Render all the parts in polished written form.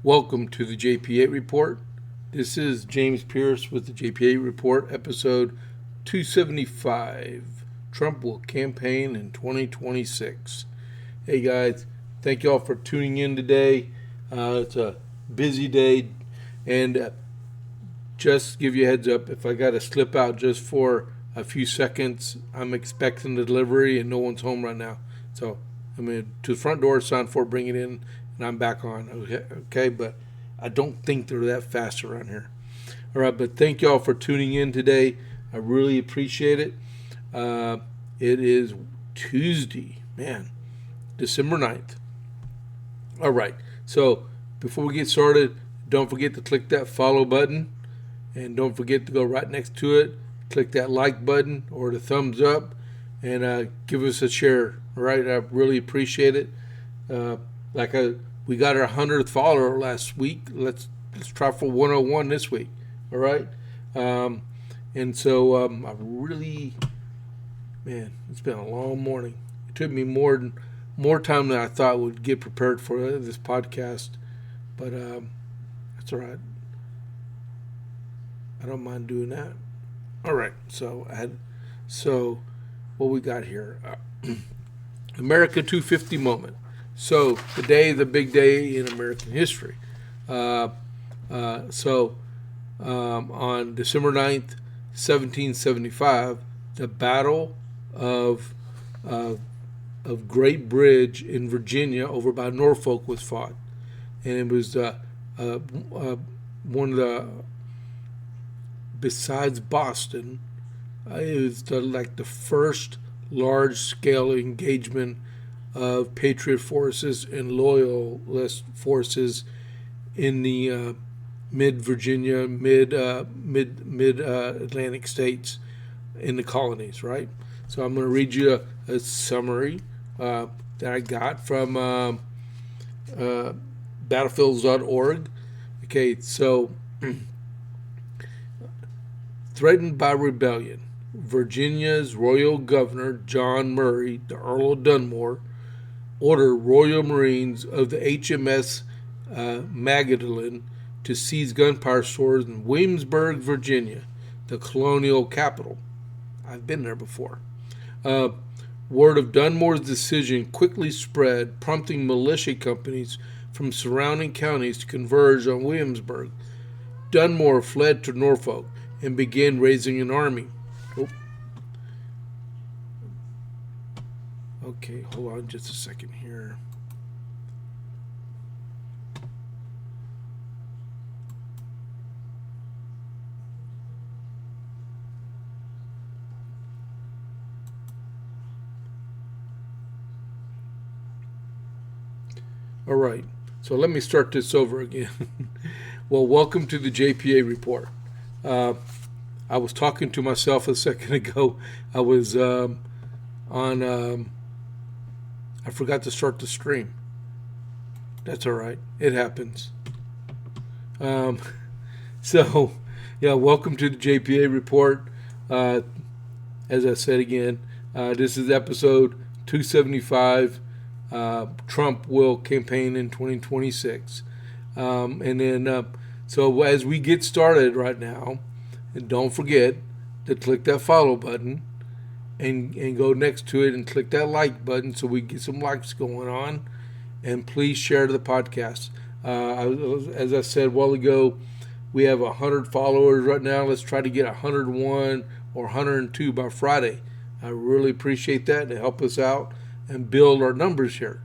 Welcome to the JP8 report. This is James Pierce with the JP8 report, episode 275. Trump will campaign in 2026. Hey guys, thank you all for tuning in today. It's a busy day, and just give you a heads up, if I got to slip out just for a few seconds, I'm expecting the delivery and no one's home right now. So I'm going to the front door, sign for it, bring it in, and I'm back on. Okay, but I don't think they're that fast around here. All right, but thank you all for tuning in today. I really appreciate it. It is Tuesday, man, December 9th. All right, so before we get started, don't forget to click that follow button, and don't forget to go right next to it, click that like button or the thumbs up, and give us a share. All right, I really appreciate it. We got our 100th follower last week. Let's try for 101 this week. All right, and so I really, man, it's been a long morning. It took me more time than I thought would get prepared for this podcast, but that's all right. I don't mind doing that. All right, so what we got here? America 250 moment. So today, the big day in American history. On December 9th, 1775, the Battle of Great Bridge in Virginia over by Norfolk was fought. And it was one of the, besides Boston, it was the first large-scale engagement of patriot forces and loyalist forces in the mid-Virginia, mid-Atlantic states in the colonies, right? So I'm going to read you a summary that I got from battlefields.org. Okay, so threatened by rebellion, Virginia's Royal Governor John Murray, the Earl of Dunmore, ordered Royal Marines of the HMS Magdalen to seize gunpowder stores in Williamsburg, Virginia, the colonial capital. I've been there before. Word of Dunmore's decision quickly spread, prompting militia companies from surrounding counties to converge on Williamsburg. Dunmore fled to Norfolk and began raising an army. Okay, hold on just a second here. All right, so let me start this over again. Well, welcome to the JPA report. I was talking to myself a second ago. I was I forgot to start the stream. That's all right. It happens. So, yeah, welcome to the JPA report. As I said again, this is episode 275. Trump will campaign in 2026. And then, so as we get started right now, and don't forget to click that follow button and go next to it and click that like button so we get some likes going on. And please share the podcast. As I said a while ago, we have 100 followers right now. Let's try to get 101 or 102 by Friday. I really appreciate that to help us out and build our numbers here.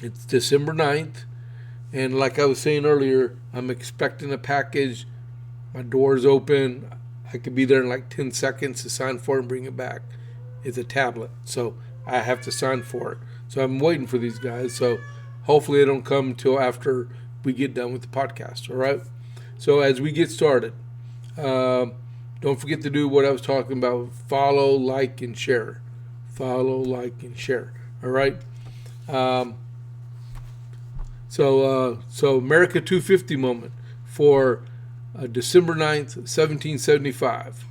It's December 9th, and like I was saying earlier, I'm expecting a package. My door's open. I could be there in like 10 seconds to sign for it and bring it back. It's a tablet, so I have to sign for it. So I'm waiting for these guys. So hopefully they don't come until after we get done with the podcast, all right? So as we get started, don't forget to do what I was talking about. Follow, like, and share. Follow, like, and share, all right? So America 250 moment for December 9th, 1775.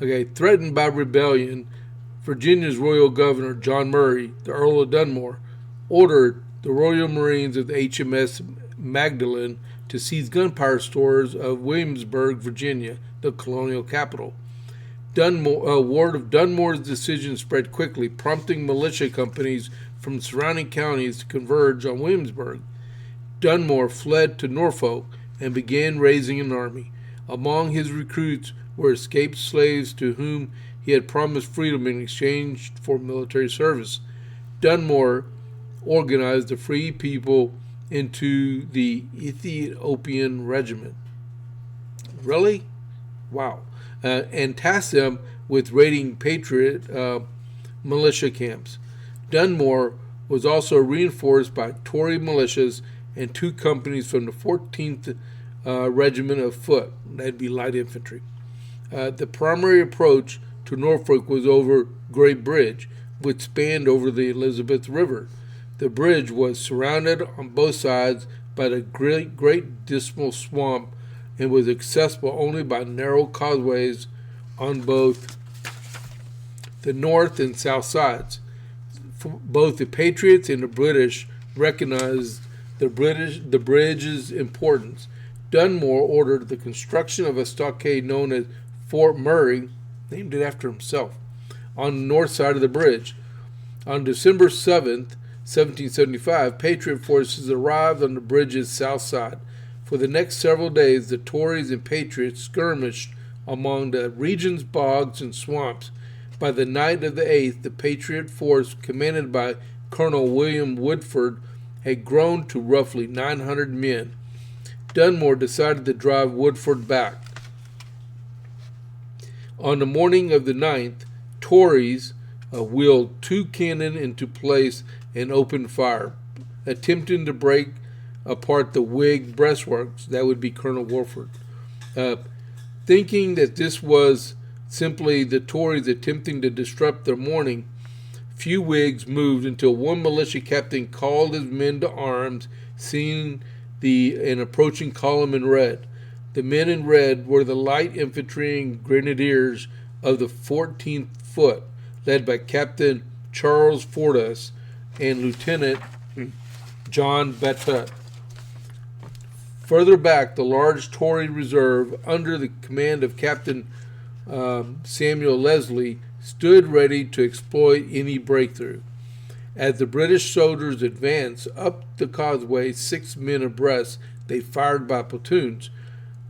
Okay, threatened by rebellion, Virginia's royal governor, John Murray, the Earl of Dunmore, ordered the Royal Marines of the HMS Magdalen to seize gunpowder stores of Williamsburg, Virginia, the colonial capital. Word of Dunmore's decision spread quickly, prompting militia companies from surrounding counties to converge on Williamsburg. Dunmore fled to Norfolk and began raising an army. Among his recruits were escaped slaves to whom he had promised freedom in exchange for military service. Dunmore organized the free people into the Ethiopian Regiment. Really? Wow. And tasked them with raiding Patriot militia camps. Dunmore was also reinforced by Tory militias and 2 companies from the 14th Regiment of Foot. That'd be light infantry. The primary approach to Norfolk was over Great Bridge, which spanned over the Elizabeth River. The bridge was surrounded on both sides by the great dismal swamp and was accessible only by narrow causeways on both the north and south sides. Both the Patriots and the British recognized the bridge's importance. Dunmore ordered the construction of a stockade known as Fort Murray, named it after himself, on the north side of the bridge. On December 7th, 1775, Patriot forces arrived on the bridge's south side. For the next several days, the Tories and Patriots skirmished among the region's bogs and swamps. By the night of the 8th, the Patriot force, commanded by Colonel William Woodford, had grown to roughly 900 men. Dunmore decided to drive Woodford back. On the morning of the 9th, Tories wheeled 2 cannon into place and opened fire, attempting to break apart the Whig breastworks. That would be Colonel Woodford. Thinking that this was simply the Tories attempting to disrupt their morning, few Whigs moved until one militia captain called his men to arms, seeing an approaching column in red. The men in red were the light infantry and grenadiers of the 14th Foot, led by Captain Charles Fordyce and Lieutenant John Batut. Further back, the large Tory reserve, under the command of Captain Samuel Leslie, stood ready to exploit any breakthrough. As the British soldiers advanced up the causeway, 6 men abreast, they fired by platoons.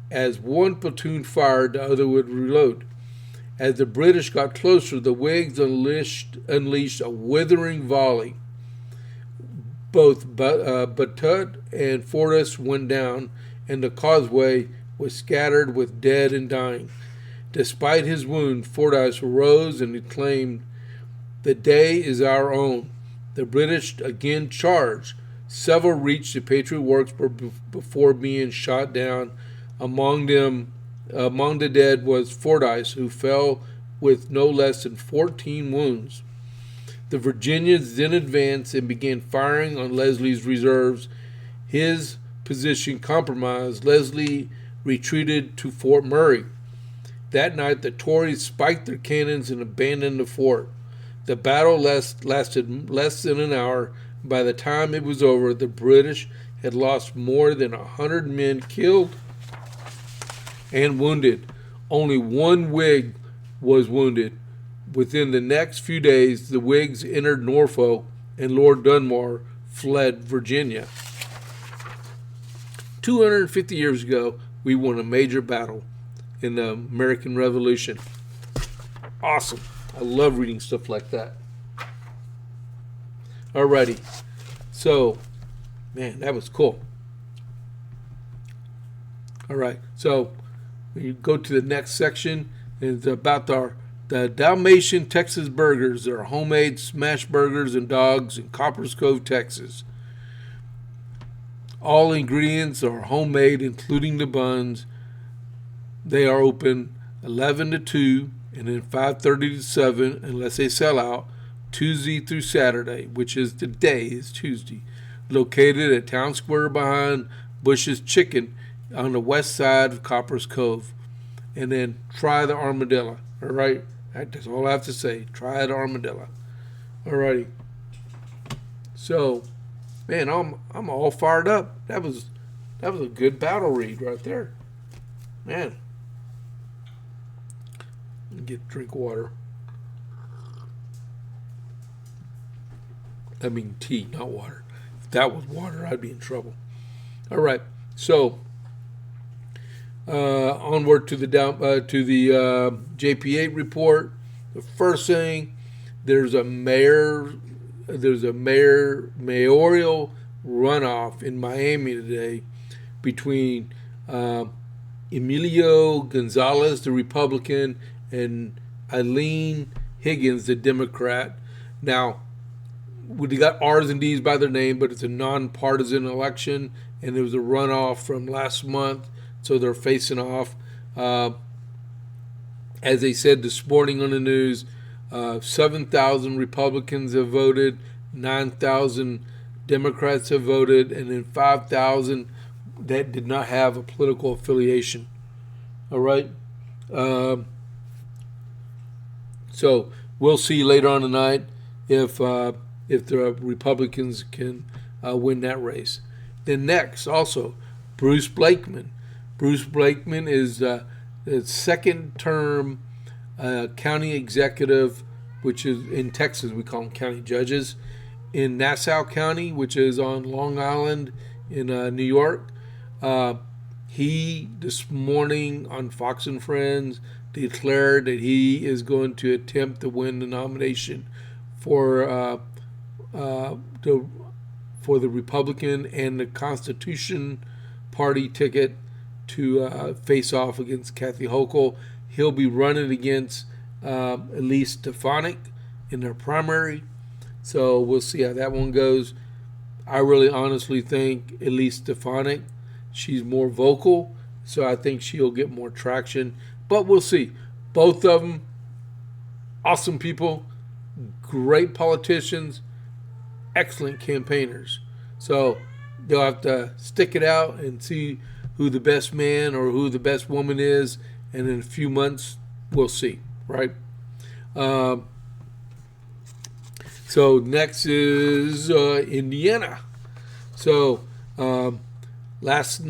As one platoon fired, the other would reload. As the British got closer, the Whigs unleashed a withering volley. Both Batut and Fordyce went down, and the causeway was scattered with dead and dying. Despite his wound, Fordyce arose and exclaimed, "The day is our own." The British again charged. Several reached the Patriot works before being shot down. Among the dead was Fordyce, who fell with no less than 14 wounds. The Virginians then advanced and began firing on Leslie's reserves. His position compromised. Leslie retreated to Fort Murray. That night, the Tories spiked their cannons and abandoned the fort. The battle lasted less than an hour. By the time it was over, the British had lost more than 100 men killed and wounded. Only one Whig was wounded. Within the next few days, the Whigs entered Norfolk, and Lord Dunmore fled Virginia. 250 years ago, we won a major battle in the American Revolution. Awesome. I love reading stuff like that. Alrighty. So, man, that was cool. Alright, so you go to the next section. It's about the Dalmatian Texas burgers. They're homemade smash burgers and dogs in Coppers Cove, Texas. All ingredients are homemade, including the buns. They are open 11 to 2 and then 5:30 to 7 unless they sell out, Tuesday through Saturday, which is today is Tuesday. located at Town Square behind Bush's Chicken on the west side of Copper's Cove. And then try the armadillo. All right, that's all I have to say. Try the armadillo. All righty. So, man, I'm all fired up. That was a good battle read right there, man. Drink water. I mean tea, not water. If that was water, I'd be in trouble. All right, so onward to the JP8 report. The first thing, there's a mayoral runoff in Miami today between Emilio Gonzalez, the Republican, and Eileen Higgins, the Democrat. Now, we got R's and D's by their name, but it's a nonpartisan election, and there was a runoff from last month, so they're facing off. As they said this morning on the news, 7,000 Republicans have voted, 9,000 Democrats have voted, and then 5,000 that did not have a political affiliation. All right? So we'll see later on tonight if the Republicans can win that race. Then next, also, Bruce Blakeman. Bruce Blakeman is the second-term county executive, which is in Texas. We call them county judges. In Nassau County, which is on Long Island in New York, he this morning on Fox and Friends declared that he is going to attempt to win the nomination for the Republican and the Constitution Party ticket to face off against Kathy Hochul. He'll be running against Elise Stefanik in their primary. So we'll see how that one goes. I really honestly think Elise Stefanik, she's more vocal, so I think she'll get more traction. But we'll see. Both of them, awesome people, great politicians, excellent campaigners. So they'll have to stick it out and see who the best man or who the best woman is, and in a few months we'll see, right? So next is Indiana. So last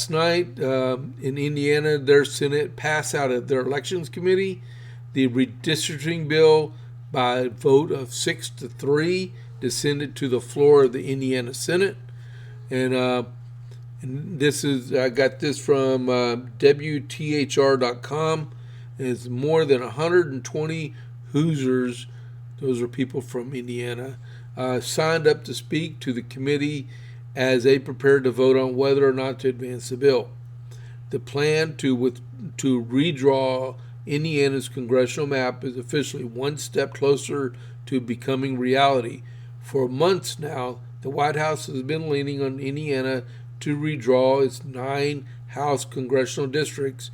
night in Indiana, their Senate passed out of their elections committee the redistricting bill by a vote of 6-3, descended to the floor of the Indiana Senate, and this is, I got this from WTHR.com. And it's more than 120 Hoosiers, those are people from Indiana, signed up to speak to the committee as they prepared to vote on whether or not to advance the bill. The plan to redraw Indiana's congressional map is officially one step closer to becoming reality. For months now, the White House has been leaning on Indiana to redraw its 9 House congressional districts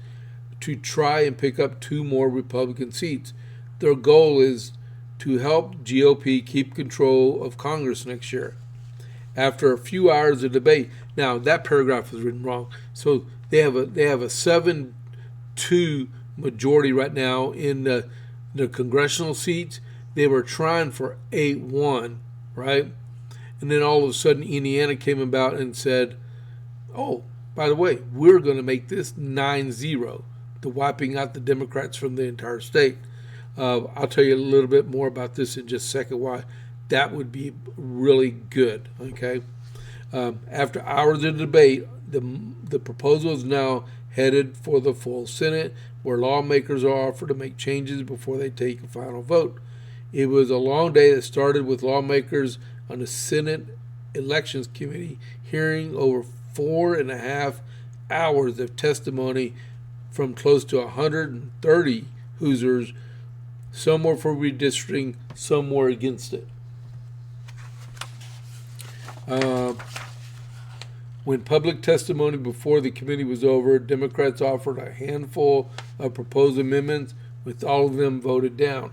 to try and pick up 2 more Republican seats. Their goal is to help GOP keep control of Congress next year. After a few hours of debate, now that paragraph is written wrong. So they have a 7-2 majority right now in the congressional seats. They were trying for 8-1, right? And then all of a sudden Indiana came about and said, oh, by the way, we're going to make this 9-0, to wiping out the Democrats from the entire state. I'll tell you a little bit more about this in just a second, why that would be really good, okay? After hours of debate, the proposal is now headed for the full Senate, where lawmakers are offered to make changes before they take a final vote. It was a long day that started with lawmakers on the Senate Elections Committee hearing over 4.5 hours of testimony from close to 130 Hoosiers. Some were for redistricting, some were against it. When public testimony before the committee was over, Democrats offered a handful of proposed amendments, with all of them voted down.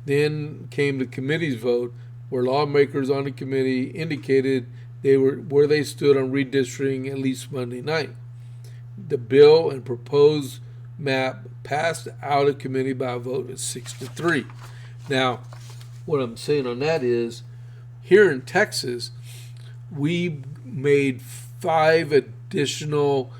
Then came the committee's vote, where lawmakers on the committee indicated they were where they stood on redistricting at least Monday night. The bill and proposed map passed out of committee by a vote of 6-3. Now, what I'm saying on that is, here in Texas, we made 5 additional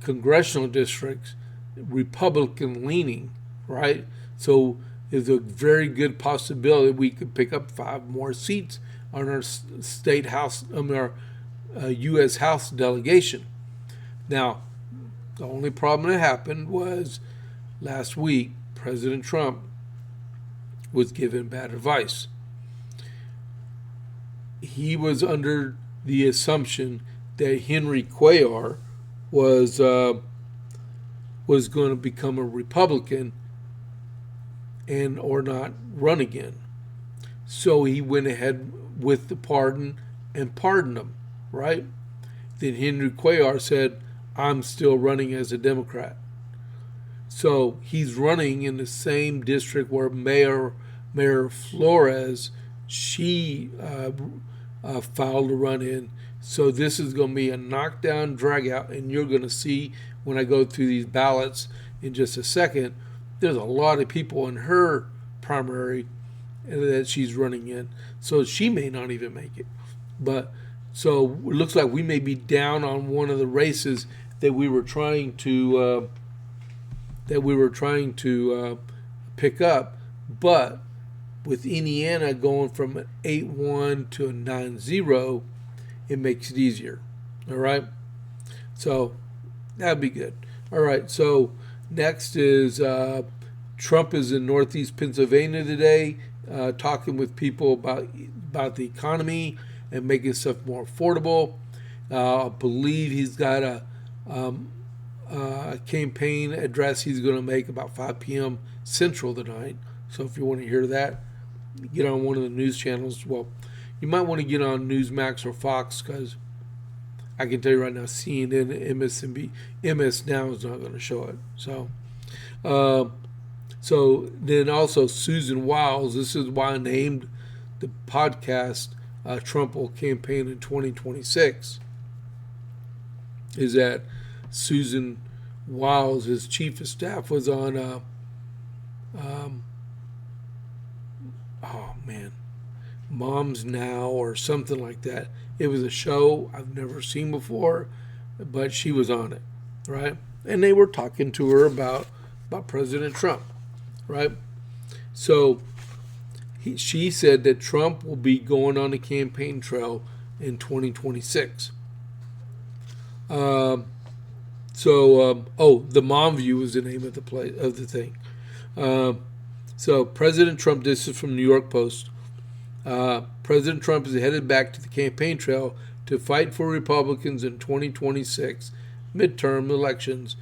congressional districts Republican leaning, right? So there's a very good possibility we could pick up 5 more seats on our state house, our U.S. House delegation. Now, the only problem that happened was last week, President Trump was given bad advice. He was under the assumption that Henry Cuellar was going to become a Republican and or not run again. So he went ahead with the pardon and pardoned him, right? Then Henry Cuellar said, I'm still running as a Democrat. So he's running in the same district where Mayor Flores, she filed to run in. So this is going to be a knockdown, drag out, and you're going to see when I go through these ballots in just a second, there's a lot of people in her primary that she's running in. So she may not even make it. But so it looks like we may be down on one of the races that we were trying to pick up. But with Indiana going from an 8-1 to a 9-0, it makes it easier. All right? So that'd be good. All right, so next is Trump is in Northeast Pennsylvania today, talking with people about the economy and making stuff more affordable. I believe he's got a campaign address he's going to make about 5 p.m. Central tonight. So if you want to hear that, get on one of the news channels. Well, you might want to get on Newsmax or Fox, because I can tell you right now, CNN, MSNBC, MS Now is not going to show it. So then also Susan Wiles. This is why I named the podcast Trump will campaign in 2026. Is that Susan Wiles, his chief of staff, was on Moms Now or something like that. It was a show I've never seen before, but she was on it, right? And they were talking to her about President Trump, right? So she said that Trump will be going on the campaign trail in 2026. The Mom View is the name of the thing. So President Trump, this is from New York Post. President Trump is headed back to the campaign trail to fight for Republicans in 2026 midterm elections.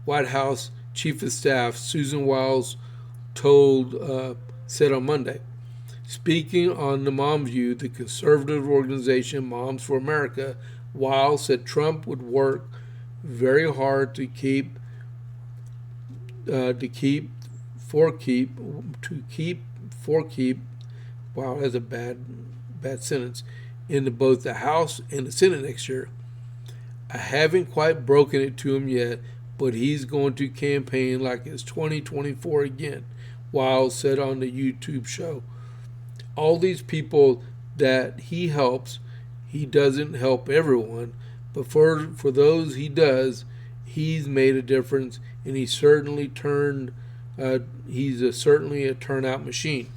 White House Chief of Staff Susan Wiles said on Monday. Speaking on the Mom View, the conservative organization Moms for America, Wiles said Trump would work very hard to keep wow, that's a bad sentence, in both the House and the Senate next year. I haven't quite broken it to him yet, but he's going to campaign like it's 2024 again, Wiles said on the YouTube show. All these people that he helps, he doesn't help everyone, but for those he does, he's made a difference, and he's certainly certainly a turnout machine.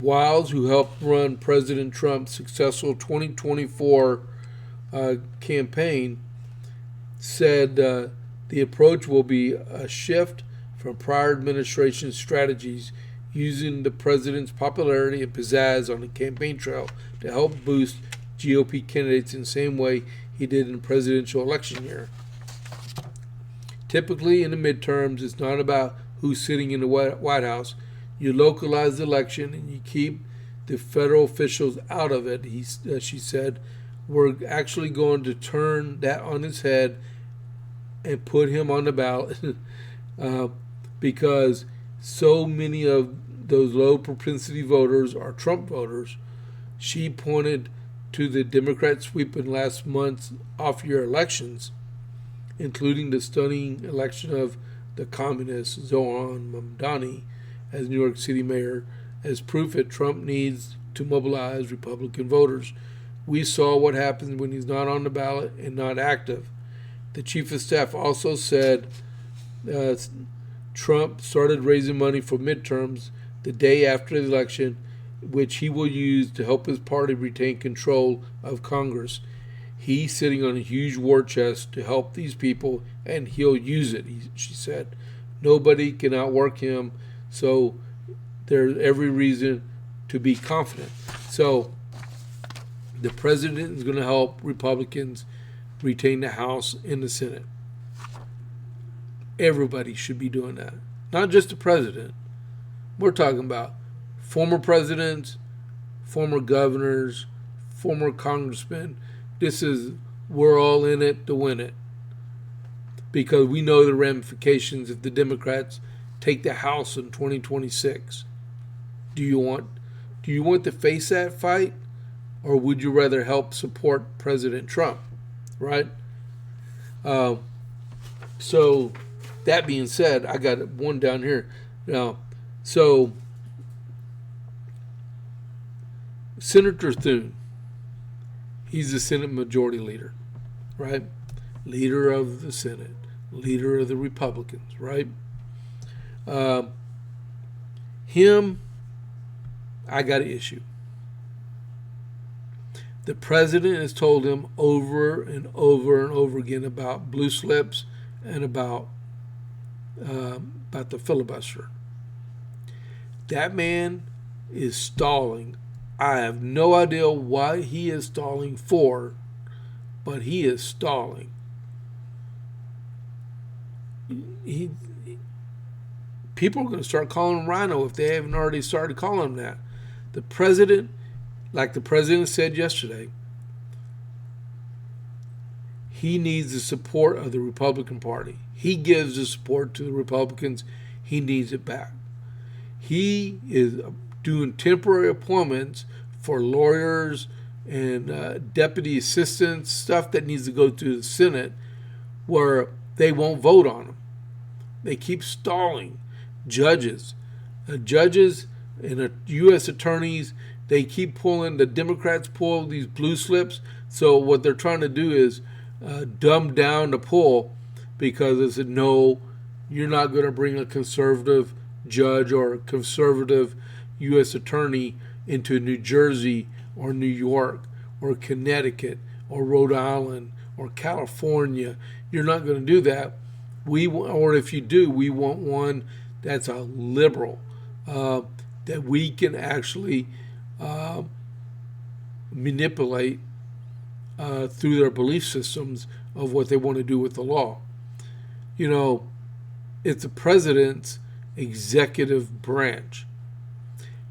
Wiles, who helped run President Trump's successful 2024 campaign, said the approach will be a shift from prior administration strategies, using the president's popularity and pizzazz on the campaign trail to help boost GOP candidates in the same way he did in the presidential election year. Typically in the midterms, it's not about who's sitting in the White House. You localize the election and you keep the federal officials out of it, she said. We're actually going to turn that on its head and put him on the ballot because so many of those low propensity voters are Trump voters. She pointed to the Democrat sweep in last month's off-year elections, including the stunning election of the communist Zoran Mamdani as New York City mayor, as proof that Trump needs to mobilize Republican voters. We saw what happens when he's not on the ballot and not active. The chief of staff also said Trump started raising money for midterms the day after the election, which he will use to help his party retain control of Congress. He's sitting on a huge war chest to help these people, and he'll use it, she said. Nobody can outwork him, so there's every reason to be confident. So the president is going to help Republicans retain the House and the Senate. Everybody should be doing that. Not just the president. We're talking about former presidents, former governors, former congressmen. We're all in it to win it. Because we know the ramifications if the Democrats take the House in 2026. Do you want to face that fight? Or would you rather help support President Trump? Right? So that being said, I got one down here. Now, so Senator Thune, he's the Senate Majority Leader, right? Leader of the Senate, leader of the Republicans, right? Him, I got an issue. The president has told him over and over and over again about blue slips and about the filibuster. That man is stalling. I have no idea why he is stalling for, but he is stalling. People are going to start calling him Rhino if they haven't already started calling him that. The president, like the president said yesterday, he needs the support of the Republican Party. He gives the support to the Republicans. He needs it back. He is doing temporary appointments for lawyers and deputy assistants, stuff that needs to go to the Senate, where they won't vote on them. They keep stalling. Judges and U.S. attorneys, they keep pulling, the Democrats pull these blue slips. So what they're trying to do is dumb down the pull, because they said, no, you're not going to bring a conservative judge or a conservative U.S. attorney into New Jersey or New York or Connecticut or Rhode Island or California. You're not going to do that. Or if you do, we want one that's a liberal, that we can actually manipulate through their belief systems of what they want to do with the law. You know, it's the president's executive branch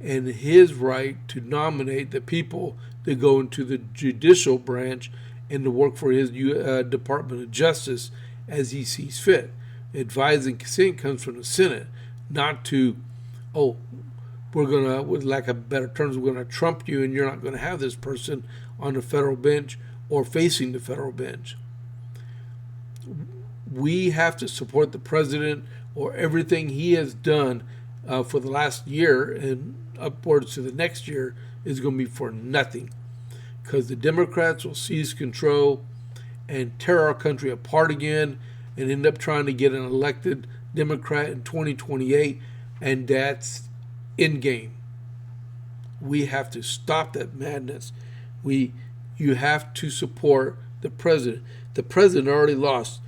and his right to nominate the people that go into the judicial branch and to work for his Department of Justice as he sees fit. Advise and consent comes from the Senate, not to, we're going to, with lack of better terms, we're going to trump you and you're not going to have this person on the federal bench or facing the federal bench. We have to support the president, or everything he has done for the last year and upwards to the next year is going to be for nothing, because the Democrats will seize control and tear our country apart again and end up trying to get an elected Democrat in 2028, and that's in game. We have to stop that madness. You have to support the president. The president already lost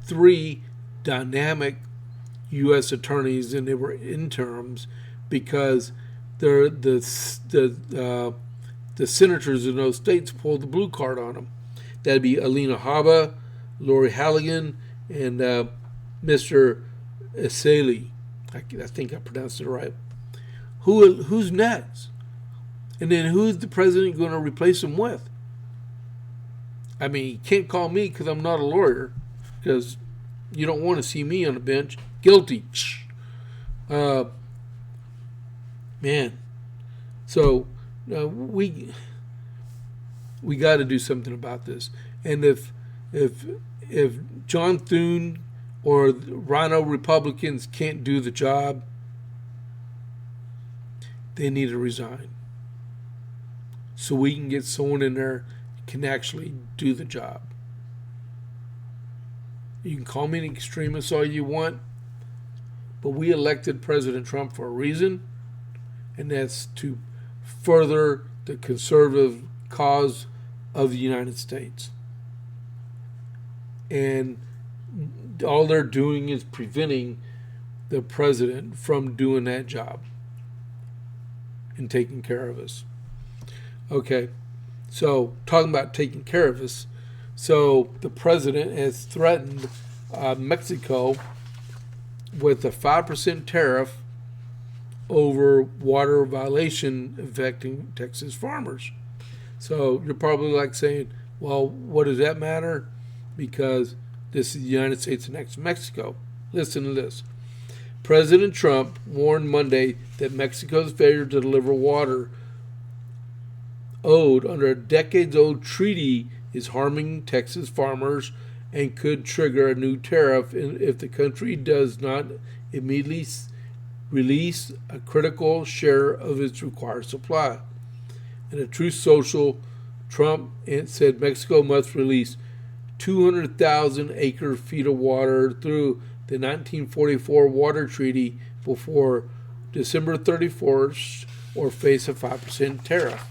3 dynamic U.S. attorneys, and they were interims because the senators in those states pulled the blue card on them. That'd be Alina Habba, Lori Halligan, and Mr. Eseli. I think I pronounced it right. Who's next? And then who's the president going to replace him with? I mean, you can't call me because I'm not a lawyer, because you don't want to see me on the bench. Guilty. Man. So we got to do something about this. And if John Thune or Rhino Republicans can't do the job, they need to resign, so we can get someone in there who can actually do the job. You can call me an extremist all you want, but we elected President Trump for a reason, and that's to further the conservative cause of the United States. And all they're doing is preventing the president from doing that job and taking care of us. Okay, so talking about taking care of us, so the president has threatened Mexico with a 5% tariff over water violation affecting Texas farmers. So you're probably like saying, well, what does that matter? Because this is the United States and next to Mexico. Listen to this. President Trump warned Monday that Mexico's failure to deliver water owed under a decades-old treaty is harming Texas farmers and could trigger a new tariff if the country does not immediately release a critical share of its required supply. In a Truth Social, Trump said Mexico must release 200,000 acre-feet of water through the 1944 Water Treaty before December 31st or face a 5% tariff.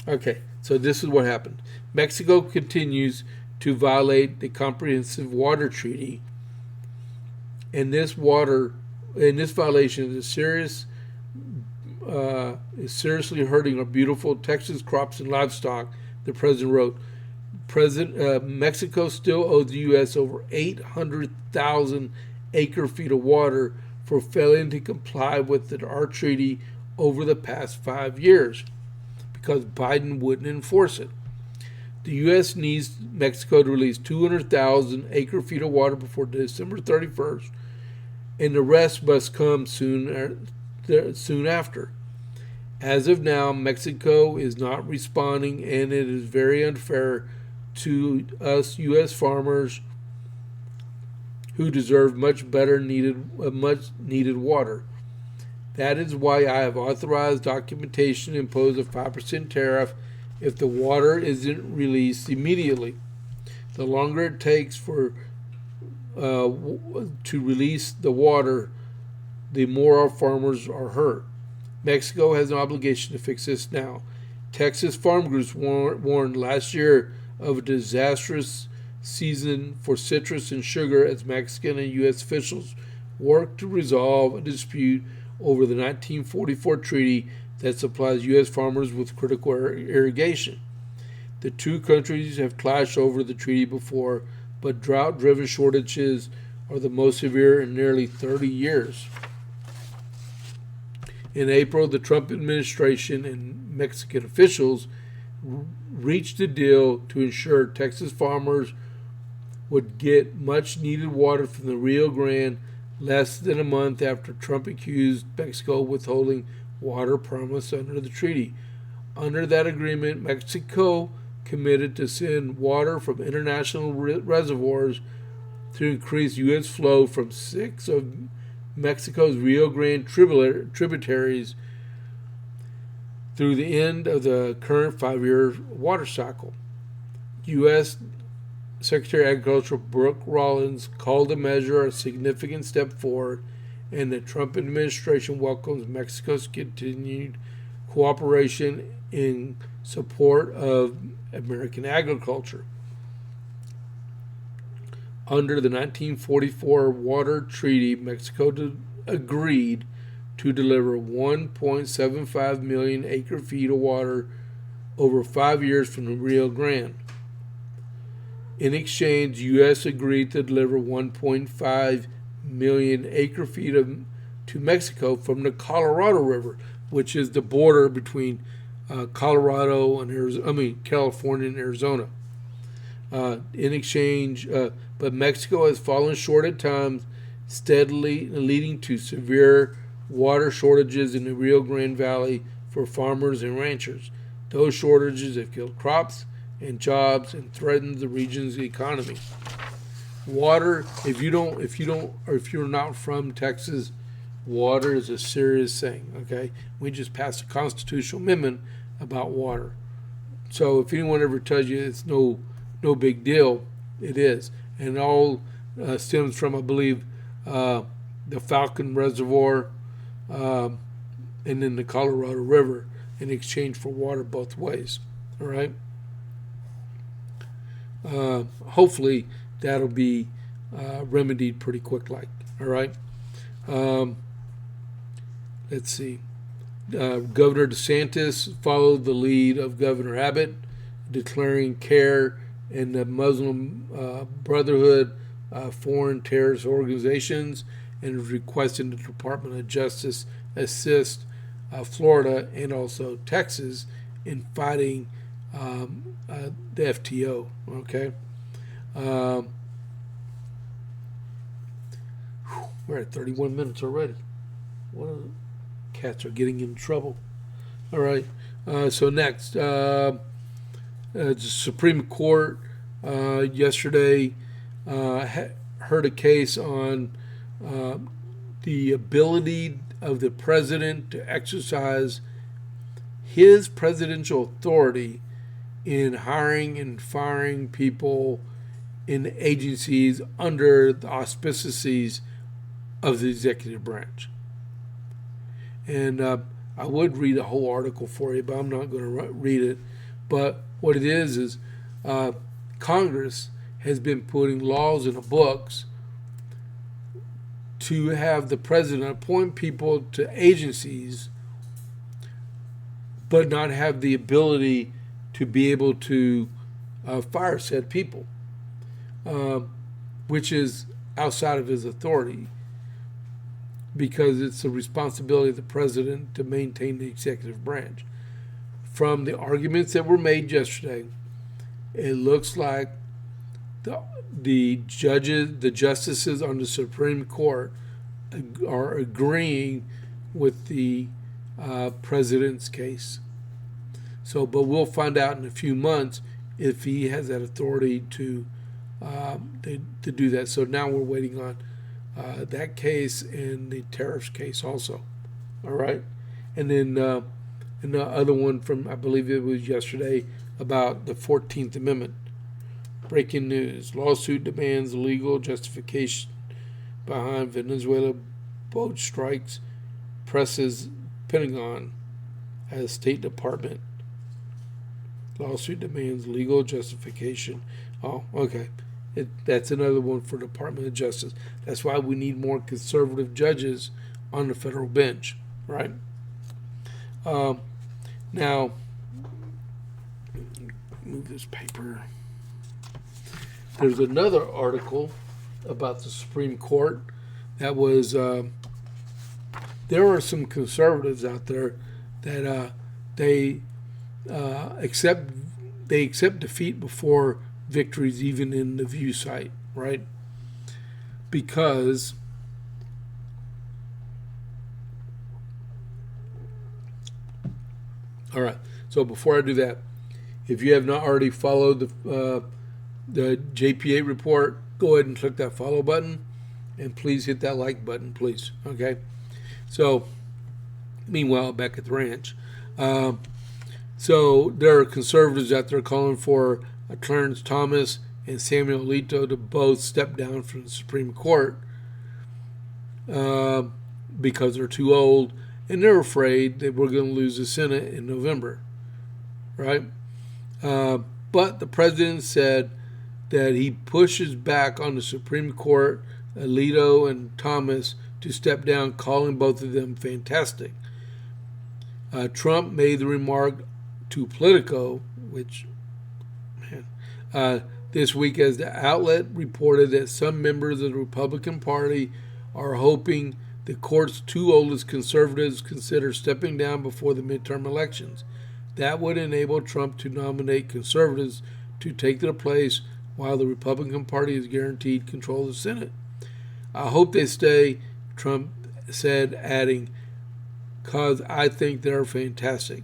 Okay, so this is what happened. Mexico continues to violate the Comprehensive Water Treaty, and this violation is seriously hurting our beautiful Texas crops and livestock, the president wrote. Mexico still owes the U.S. over 800,000 acre-feet of water for failing to comply with our treaty over the past 5 years because Biden wouldn't enforce it. The U.S. needs Mexico to release 200,000 acre-feet of water before December 31st, and the rest must come soon after. As of now, Mexico is not responding, and it is very unfair to us U.S. farmers who deserve much needed water. That is why I have authorized documentation to impose a 5% tariff if the water isn't released immediately. The longer it takes to release the water, the more our farmers are hurt. Mexico has an obligation to fix this now. Texas farm groups warned last year of a disastrous season for citrus and sugar as Mexican and U.S. officials worked to resolve a dispute over the 1944 treaty that supplies U.S. farmers with critical irrigation. The two countries have clashed over the treaty before, but drought-driven shortages are the most severe in nearly 30 years. In April, the Trump administration and Mexican officials reached a deal to ensure Texas farmers would get much-needed water from the Rio Grande less than a month after Trump accused Mexico of withholding water promised under the treaty. Under that agreement, Mexico committed to send water from international reservoirs to increase U.S. flow from 6 of Mexico's Rio Grande tributaries through the end of the current 5-year water cycle. U.S. Secretary of Agriculture Brooke Rollins called the measure a significant step forward, and the Trump administration welcomes Mexico's continued cooperation in support of American agriculture. Under the 1944 Water Treaty, Mexico agreed to deliver 1.75 million acre-feet of water over 5 years from the Rio Grande. In exchange, U.S. agreed to deliver 1.5 million acre-feet to Mexico from the Colorado River, which is the border between California and Arizona. In exchange, but Mexico has fallen short at times, steadily leading to severe water shortages in the Rio Grande Valley for farmers and ranchers. Those shortages have killed crops and jobs and threatened the region's economy. Water, if you're not from Texas, water is a serious thing, okay? We just passed a constitutional amendment about water. So if anyone ever tells you it's no big deal, it is. And it all stems from, I believe, the Falcon Reservoir and then the Colorado River in exchange for water both ways, all right? Hopefully that'll be remedied pretty quick, like, all right? Let's see. Governor DeSantis followed the lead of Governor Abbott, declaring CARE and the Muslim Brotherhood foreign terrorist organizations, and requesting the Department of Justice assist Florida and also Texas in fighting the FTO. Okay. We're at 31 minutes already. Cats are getting in trouble. All right. So next, the Supreme Court yesterday heard a case on the ability of the president to exercise his presidential authority in hiring and firing people in agencies under the auspices of the executive branch. And I would read a whole article for you, but I'm not going to read it. But what it is Congress has been putting laws in the books to have the president appoint people to agencies, but not have the ability to be able to fire said people, which is outside of his authority, because it's the responsibility of the president to maintain the executive branch. From the arguments that were made yesterday, it looks like the justices on the Supreme Court are agreeing with the president's case. So, but we'll find out in a few months if he has that authority to do that. So now we're waiting on that case and the tariffs case also. All right, and then and the other one from, I believe it was yesterday, about the 14th Amendment. Breaking news: lawsuit demands legal justification behind Venezuela boat strikes, presses Pentagon as State Department. Lawsuit demands legal justification. Oh, okay. That's another one for Department of Justice. That's why we need more conservative judges on the federal bench, right? Now, move this paper. There's another article about the Supreme Court that was, there are some conservatives out there that they accept defeat before victories, even in the View site, right? Because all right, so before I do that, if you have not already followed the JP8 report, go ahead and click that follow button, and please hit that like button, please. Okay. So, meanwhile, back at the ranch, so there are conservatives out there calling for Clarence Thomas and Samuel Alito to both step down from the Supreme Court because they're too old, and they're afraid that we're going to lose the Senate in November, right? But the president said that he pushes back on the Supreme Court, Alito and Thomas, to step down, calling both of them fantastic. Trump made the remark to Politico, which, this week, as the outlet reported that some members of the Republican Party are hoping the court's two oldest conservatives consider stepping down before the midterm elections. That would enable Trump to nominate conservatives to take their place while the Republican Party is guaranteed control of the Senate. I hope they stay, Trump said, adding, because I think they're fantastic.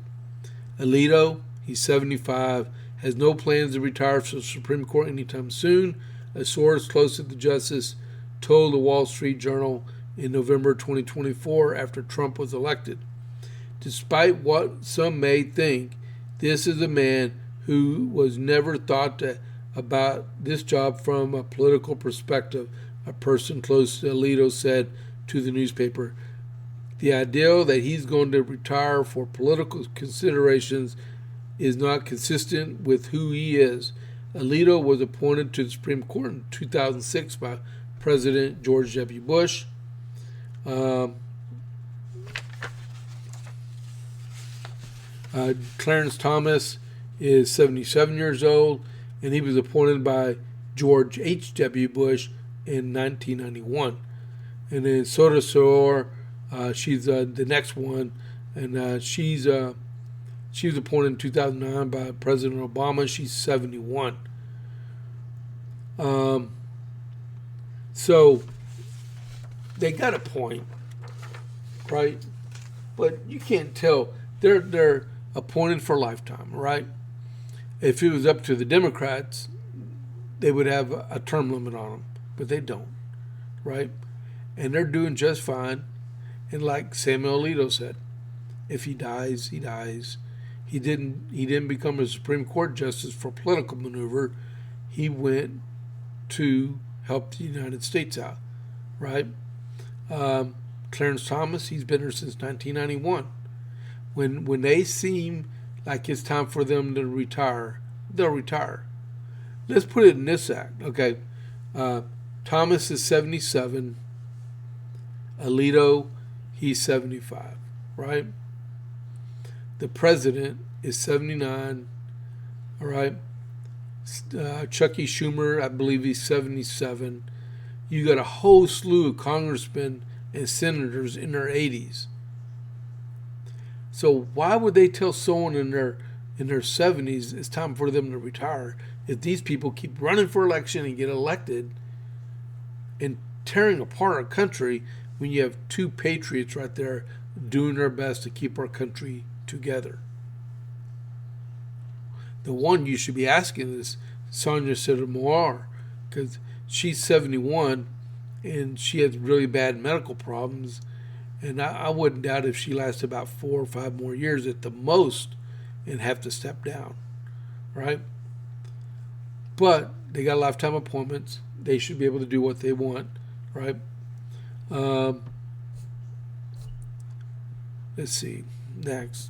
Alito, he's 75, has no plans to retire from the Supreme Court anytime soon. A source close to the justice told the Wall Street Journal in November 2024 after Trump was elected. Despite what some may think, this is a man who was never thought about this job from a political perspective, a person close to Alito said to the newspaper. The idea that he's going to retire for political considerations is not consistent with who he is. Alito was appointed to the Supreme Court in 2006 by President George W. Bush. Clarence Thomas is 77 years old, and he was appointed by George H.W. Bush in 1991. And then Sotomayor, she's the next one, and she was appointed in 2009 by President Obama. She's 71. So they got a point, right? But you can't tell. They're appointed for a lifetime, right? If it was up to the Democrats, they would have a term limit on them, but they don't, right? And they're doing just fine. And like Samuel Alito said, if he dies, he dies. He didn't become a Supreme Court justice for political maneuver. He went to help the United States out, right? Clarence Thomas, he's been there since 1991. When they seem like it's time for them to retire, they'll retire. Let's put it in this act, okay? Thomas is 77. Alito, he's 75, right? The president is 79, all right? Chucky Schumer, I believe he's 77. You got a whole slew of congressmen and senators in their 80s. So why would they tell someone in their 70s it's time for them to retire if these people keep running for election and get elected and tearing apart our country when you have two patriots right there doing their best to keep our country together? The one you should be asking is Sonia Sotomayor, because she's 71 and she has really bad medical problems. And I wouldn't doubt if she lasts about 4 or 5 more years at the most and have to step down, right? But they got lifetime appointments. They should be able to do what they want, right? Let's see. Next.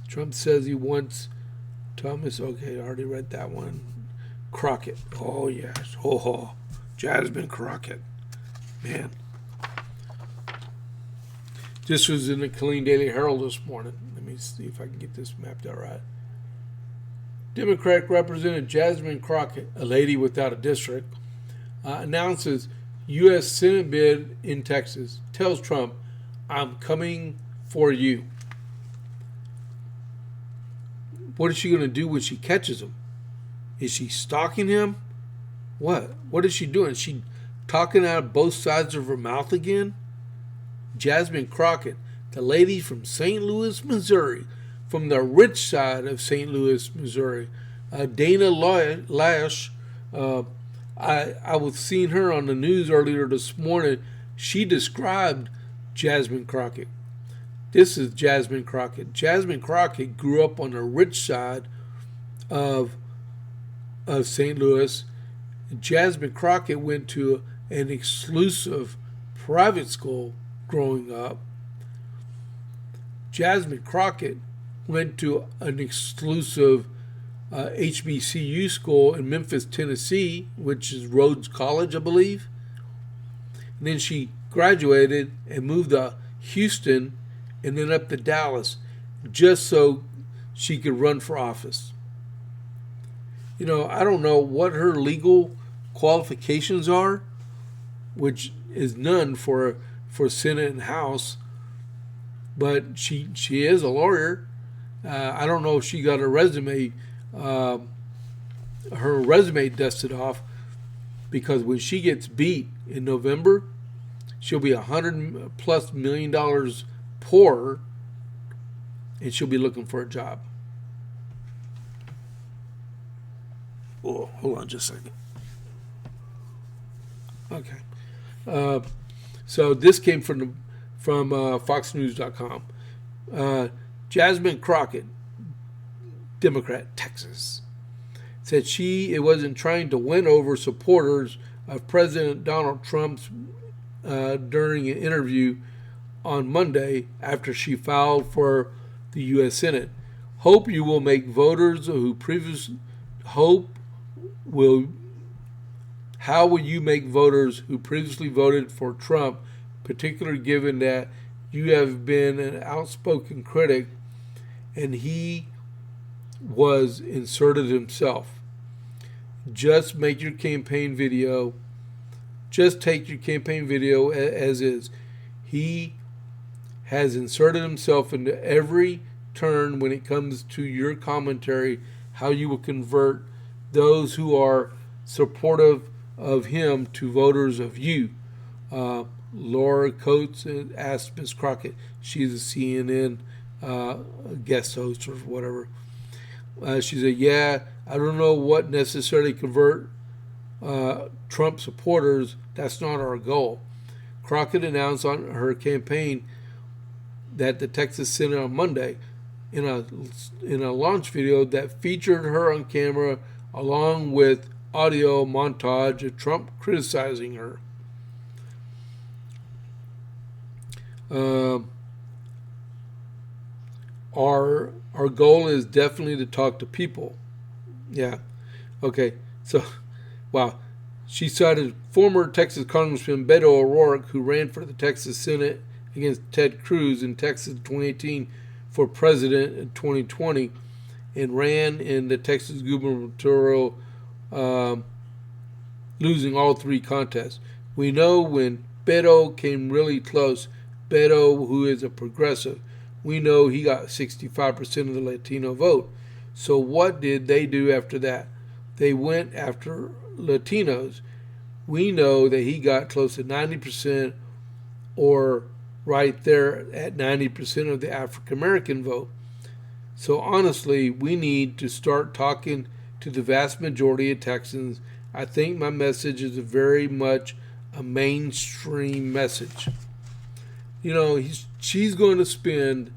Trump says he wants Thomas. Okay, I already read that one. Crockett. Oh, yes. Oh, Jasmine Crockett. Man. This was in the Killeen Daily Herald this morning. Let me see if I can get this mapped out right. Democratic Representative Jasmine Crockett, a lady without a district, announces U.S. Senate bid in Texas, tells Trump, "I'm coming for you." What is she going to do when she catches him? Is she stalking him? What? What is she doing? Is she talking out of both sides of her mouth again? Jasmine Crockett, the lady from St. Louis, Missouri, from the rich side of St. Louis, Missouri. Dana Loesch, I was seeing her on the news earlier this morning. She described Jasmine Crockett. This is Jasmine Crockett. Jasmine Crockett grew up on the rich side of St. Louis. Jasmine Crockett went to an exclusive private school growing up. Jasmine Crockett went to an exclusive HBCU school in Memphis, Tennessee, which is Rhodes College, I believe. And then she graduated and moved to Houston and then up to Dallas just so she could run for office. You know, I don't know what her legal qualifications are, which is none for Senate and House, but she is a lawyer. I don't know if she got her resume dusted off, because when she gets beat in November, she'll be $100+ million poorer, and she'll be looking for a job. Oh, hold on just a second. Okay. So this came from FoxNews.com. Jasmine Crockett, Democrat, Texas, said it wasn't trying to win over supporters of President Donald Trump's during an interview on Monday after she filed for the U.S. Senate. How will you make voters who previously voted for Trump, particularly given that you have been an outspoken critic and he was inserted himself? Just take your campaign video as is. He has inserted himself into every turn when it comes to your commentary, how you will convert those who are supportive of him to voters of you. Laura Coates asked Ms. Crockett. She's a CNN guest host or whatever. She said, yeah, I don't know what necessarily convert Trump supporters. That's not our goal. Crockett announced on her campaign that the Texas Senate on Monday in a launch video that featured her on camera along with audio montage of Trump criticizing her. Our goal is definitely to talk to people. Yeah. Okay. So, wow. She cited former Texas Congressman Beto O'Rourke, who ran for the Texas Senate against Ted Cruz in Texas in 2018 for president in 2020, and ran in the Texas gubernatorial, losing all three contests. We know when Beto came really close, Beto, who is a progressive, we know he got 65% of the Latino vote. So what did they do after that? They went after Latinos. We know that he got close to 90%, or right there at 90% of the African American vote. So honestly, we need to start talking to the vast majority of Texans. I think my message is very much a mainstream message. You know, she's going to spend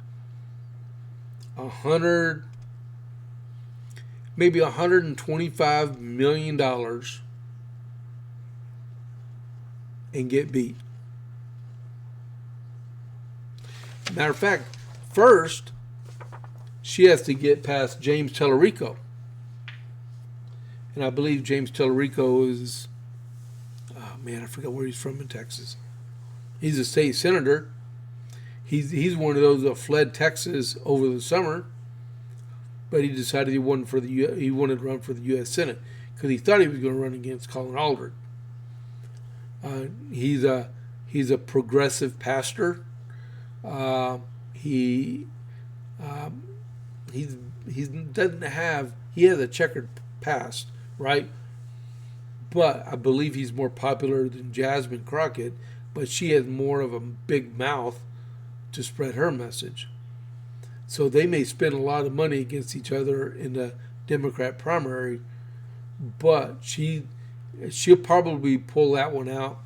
maybe $125 million and get beat. Matter of fact, first, she has to get past James Tellerico. And I believe James Tellerico is, oh man, I forgot where he's from in Texas. He's a state senator. He's one of those that fled Texas over the summer, but he decided he wanted to run for the U.S. Senate because he thought he was going to run against Colin Aldred. He's a progressive pastor. He has a checkered past, right? But I believe he's more popular than Jasmine Crockett, but she has more of a big mouth to spread her message. So they may spend a lot of money against each other in the Democrat primary, but she'll probably pull that one out,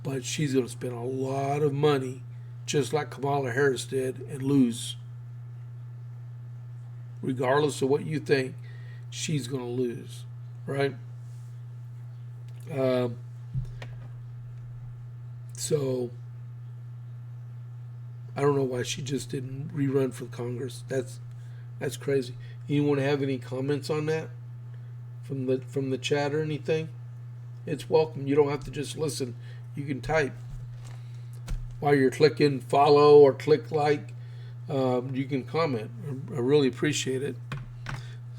but she's going to spend a lot of money just like Kamala Harris did and lose. Regardless of what you think, she's going to lose, right? So I don't know why she just didn't rerun for Congress. That's crazy. Anyone have any comments on that from the chat or anything? It's welcome. You don't have to just listen. You can type while you're clicking follow or click like. You can comment. I really appreciate it.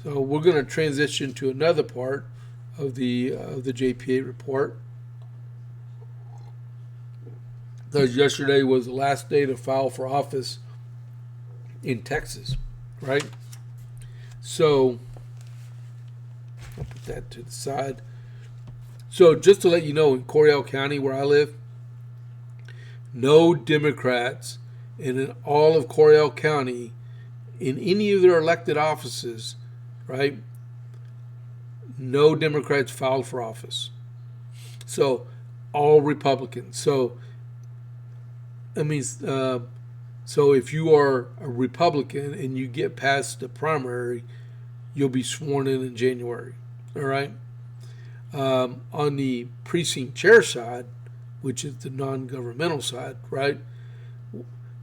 So we're going to transition to another part of the JP8 report. Because yesterday was the last day to file for office in Texas, right? So I'll put that to the side. So just to let you know, in Coryell County, where I live, no Democrats and in all of Coryell County, in any of their elected offices, right, no Democrats filed for office. So all Republicans. So I mean, so if you are a Republican and you get past the primary, you'll be sworn in January. All right. On the precinct chair side, which is the non-governmental side, right?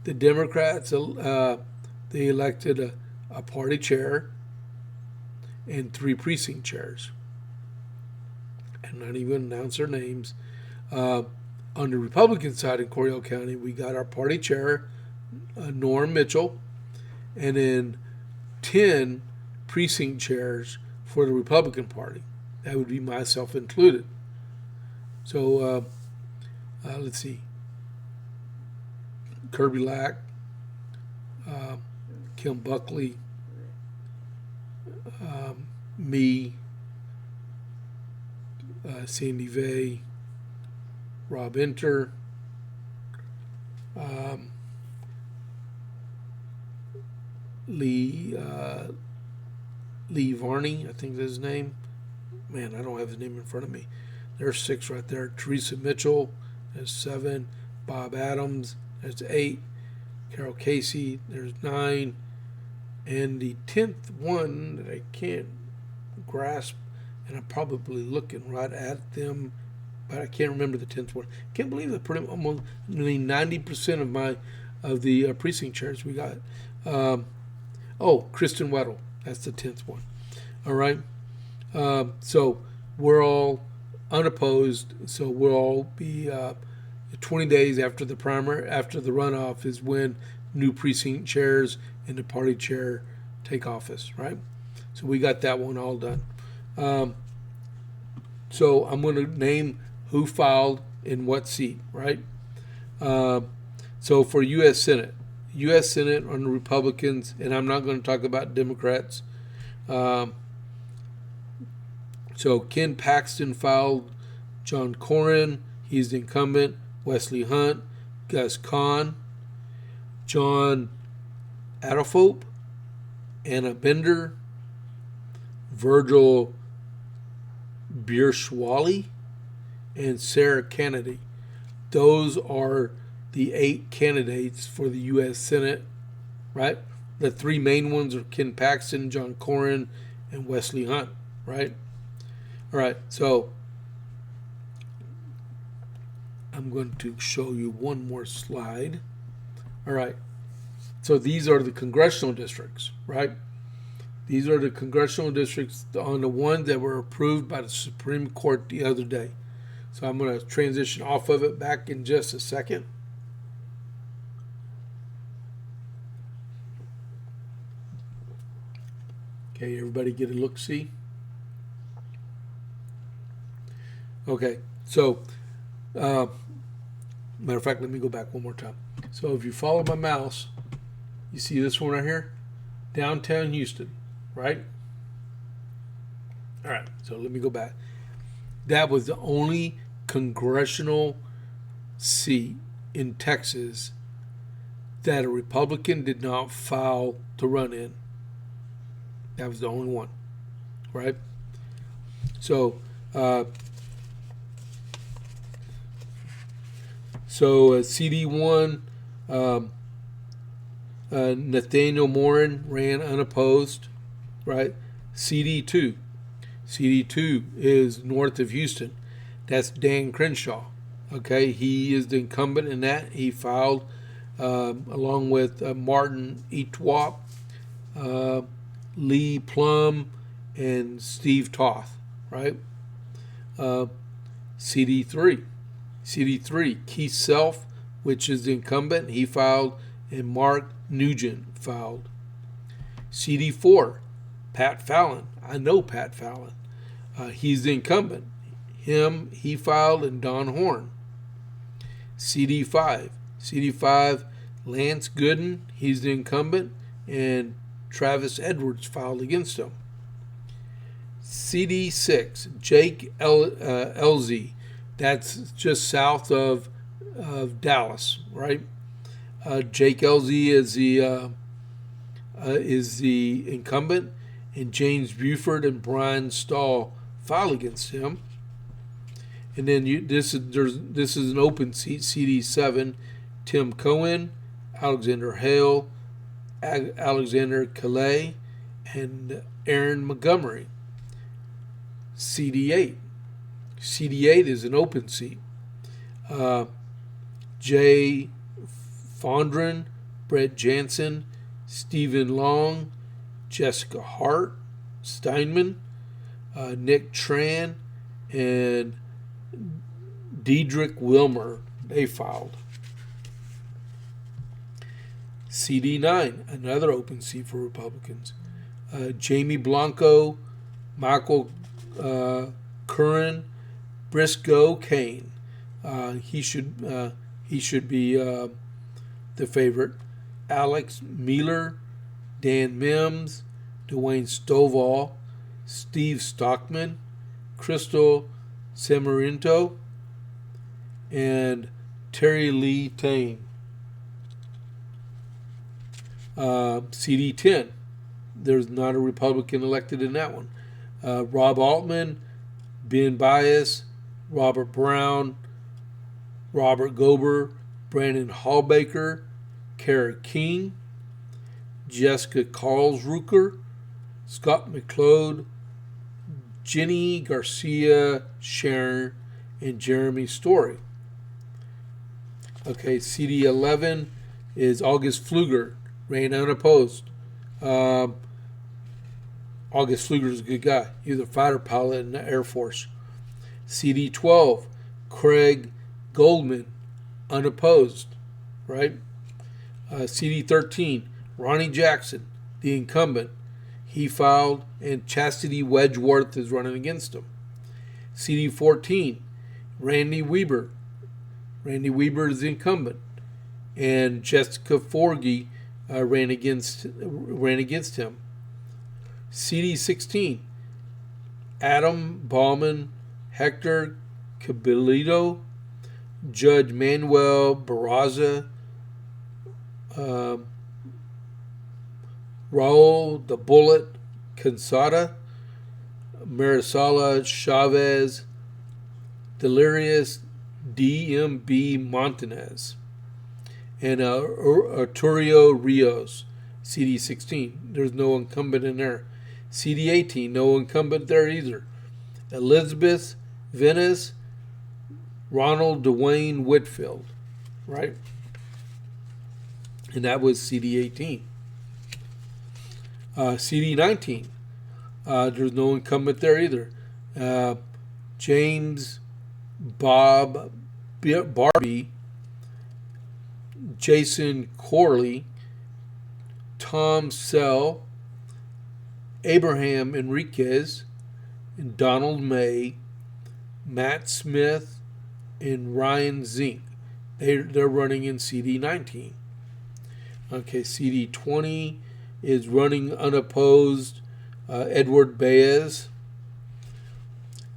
The Democrats, they elected a party chair and 3 precinct chairs. And not even announce their names. On the Republican side in Coryell County, we got our party chair, Norm Mitchell, and then 10 precinct chairs for the Republican Party. That would be myself included. So let's see. Kirby Lack, Kim Buckley, me, Sandy Vey, Rob Inter, Lee Varney, I think that's his name. Man, I don't have his name in front of me. There's 6 right there. Teresa Mitchell, there's 7. Bob Adams, there's 8. Carol Casey, there's 9. And the 10th one that I can't grasp, and I'm probably looking right at them, but I can't remember the 10th one. I can't believe that pretty almost nearly 90% of the precinct chairs we got. Kristen Weddle, that's the 10th one. All right. So we're all unopposed. So we'll all be 20 days after the primary, after the runoff is when new precinct chairs and the party chair take office, right? So we got that one all done. So I'm going to name who filed in what seat, right? So for U.S. Senate on the Republicans, and I'm not going to talk about Democrats. So Ken Paxton filed John Cornyn. He's the incumbent. Wesley Hunt, Gus Kahn, John Adelphope, Anna Bender, Virgil Bierschwally, and Sarah Kennedy. Those are the 8 candidates for the U.S. Senate, right? The 3 main ones are Ken Paxton, John Cornyn, and Wesley Hunt, right? All right, so I'm going to show you one more slide. All right, so these are the congressional districts, right? These are the congressional districts on the ones that were approved by the Supreme Court the other day. So I'm going to transition off of it back in just a second. Okay, everybody get a look-see? Okay, so matter of fact, let me go back one more time. So if you follow my mouse, you see this one right here? Downtown Houston, right? All right, so let me go back. That was the only congressional seat in Texas that a Republican did not file to run in. That was the only one, right? So, CD1, Nathaniel Morin ran unopposed, right? CD2 is north of Houston. That's Dan Crenshaw. Okay, he is the incumbent in that. He filed along with Martin Etwop, Lee Plum, and Steve Toth, right? CD3, Keith Self, which is the incumbent, he filed, and Mark Nugent filed. CD4, Pat Fallon. I know Pat Fallon. He's the incumbent. He filed, and Don Horn. CD5, Lance Gooden. He's the incumbent, and Travis Edwards filed against him. CD6, Jake Elzy. That's just south of Dallas, right? Jake Elzy is the incumbent, and James Buford and Brian Stahl file against him. And then this is an open seat, CD7, Tim Cohen, Alexander Hale, Alexander Calais, and Aaron Montgomery. CD8. CD8 is an open seat. Jay Fondren, Brett Jansen, Stephen Long, Jessica Hart, Steinman, Nick Tran, and Diedrich Wilmer. They filed. CD9, another open seat for Republicans. Jamie Blanco, Michael Curran, Briscoe Kane. He should be the favorite. Alex Mealer, Dan Mims, Dwayne Stovall, Steve Stockman, Crystal Samarinto, and Terry Lee Tane. CD10, there's not a Republican elected in that one. Rob Altman, Ben Bias, Robert Brown, Robert Gober, Brandon Hallbaker, Kara King, Jessica Karlsruker, Scott McLeod, Jenny Garcia Sharon, and Jeremy Story. Okay, CD11 is August Pfluger, ran unopposed. August Pfluger is a good guy. He was a fighter pilot in the Air Force. CD12, Craig Goldman, unopposed, right? CD13, Ronnie Jackson, the incumbent. He filed, and Chastity Wedgeworth is running against him. CD14, Randy Weber. Randy Weber is the incumbent. And Jessica Forgy ran against him. CD16, Adam Bauman, Hector Cabilito, Judge Manuel Barraza, Raul the Bullet Cansada, Marisela Chavez, Delirious DMB Montanez, and Arturo Rios. CD16, there's no incumbent in there. CD18, no incumbent there either. Elizabeth Venice, Ronald Dwayne Whitfield, right? And that was CD18. CD19, there's no incumbent there either. James Bob Barbie, Jason Corley, Tom Sell, Abraham Enriquez, and Donald May, Matt Smith, and Ryan Zink. They're running in CD19. Okay, CD20 is running unopposed Edward Baez.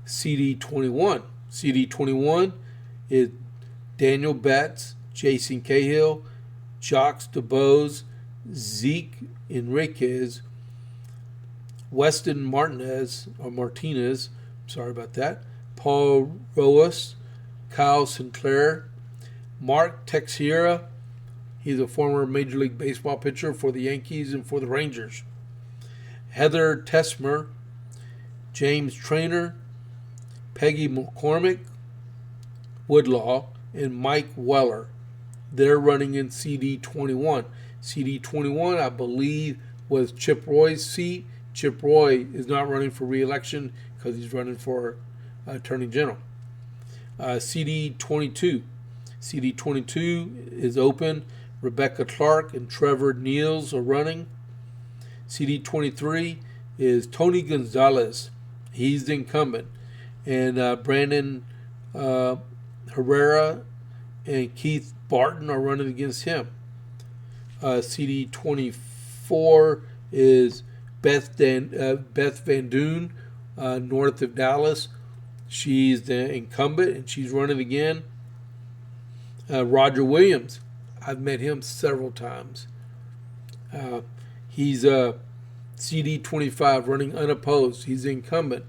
CD21 is Daniel Betts, Jason Cahill, Jacques DeBose, Zeke Enriquez, Weston Martinez, sorry about that, Paul Roas, Kyle Sinclair, Mark Teixeira, he's a former Major League Baseball pitcher for the Yankees and for the Rangers, Heather Tesmer, James Traynor, Peggy McCormick, Woodlaw, and Mike Weller. They're running in CD21. CD21, I believe, was Chip Roy's seat. Chip Roy is not running for re-election because he's running for Attorney General. CD22 is open. Rebecca Clark and Trevor Neals are running. CD23 is Tony Gonzalez. He's the incumbent. And Brandon Herrera and Keith Barton are running against him. CD24 is Beth Van Doon, north of Dallas. She's the incumbent, and she's running again. Roger Williams. I've met him several times. He's CD25 running unopposed. He's the incumbent.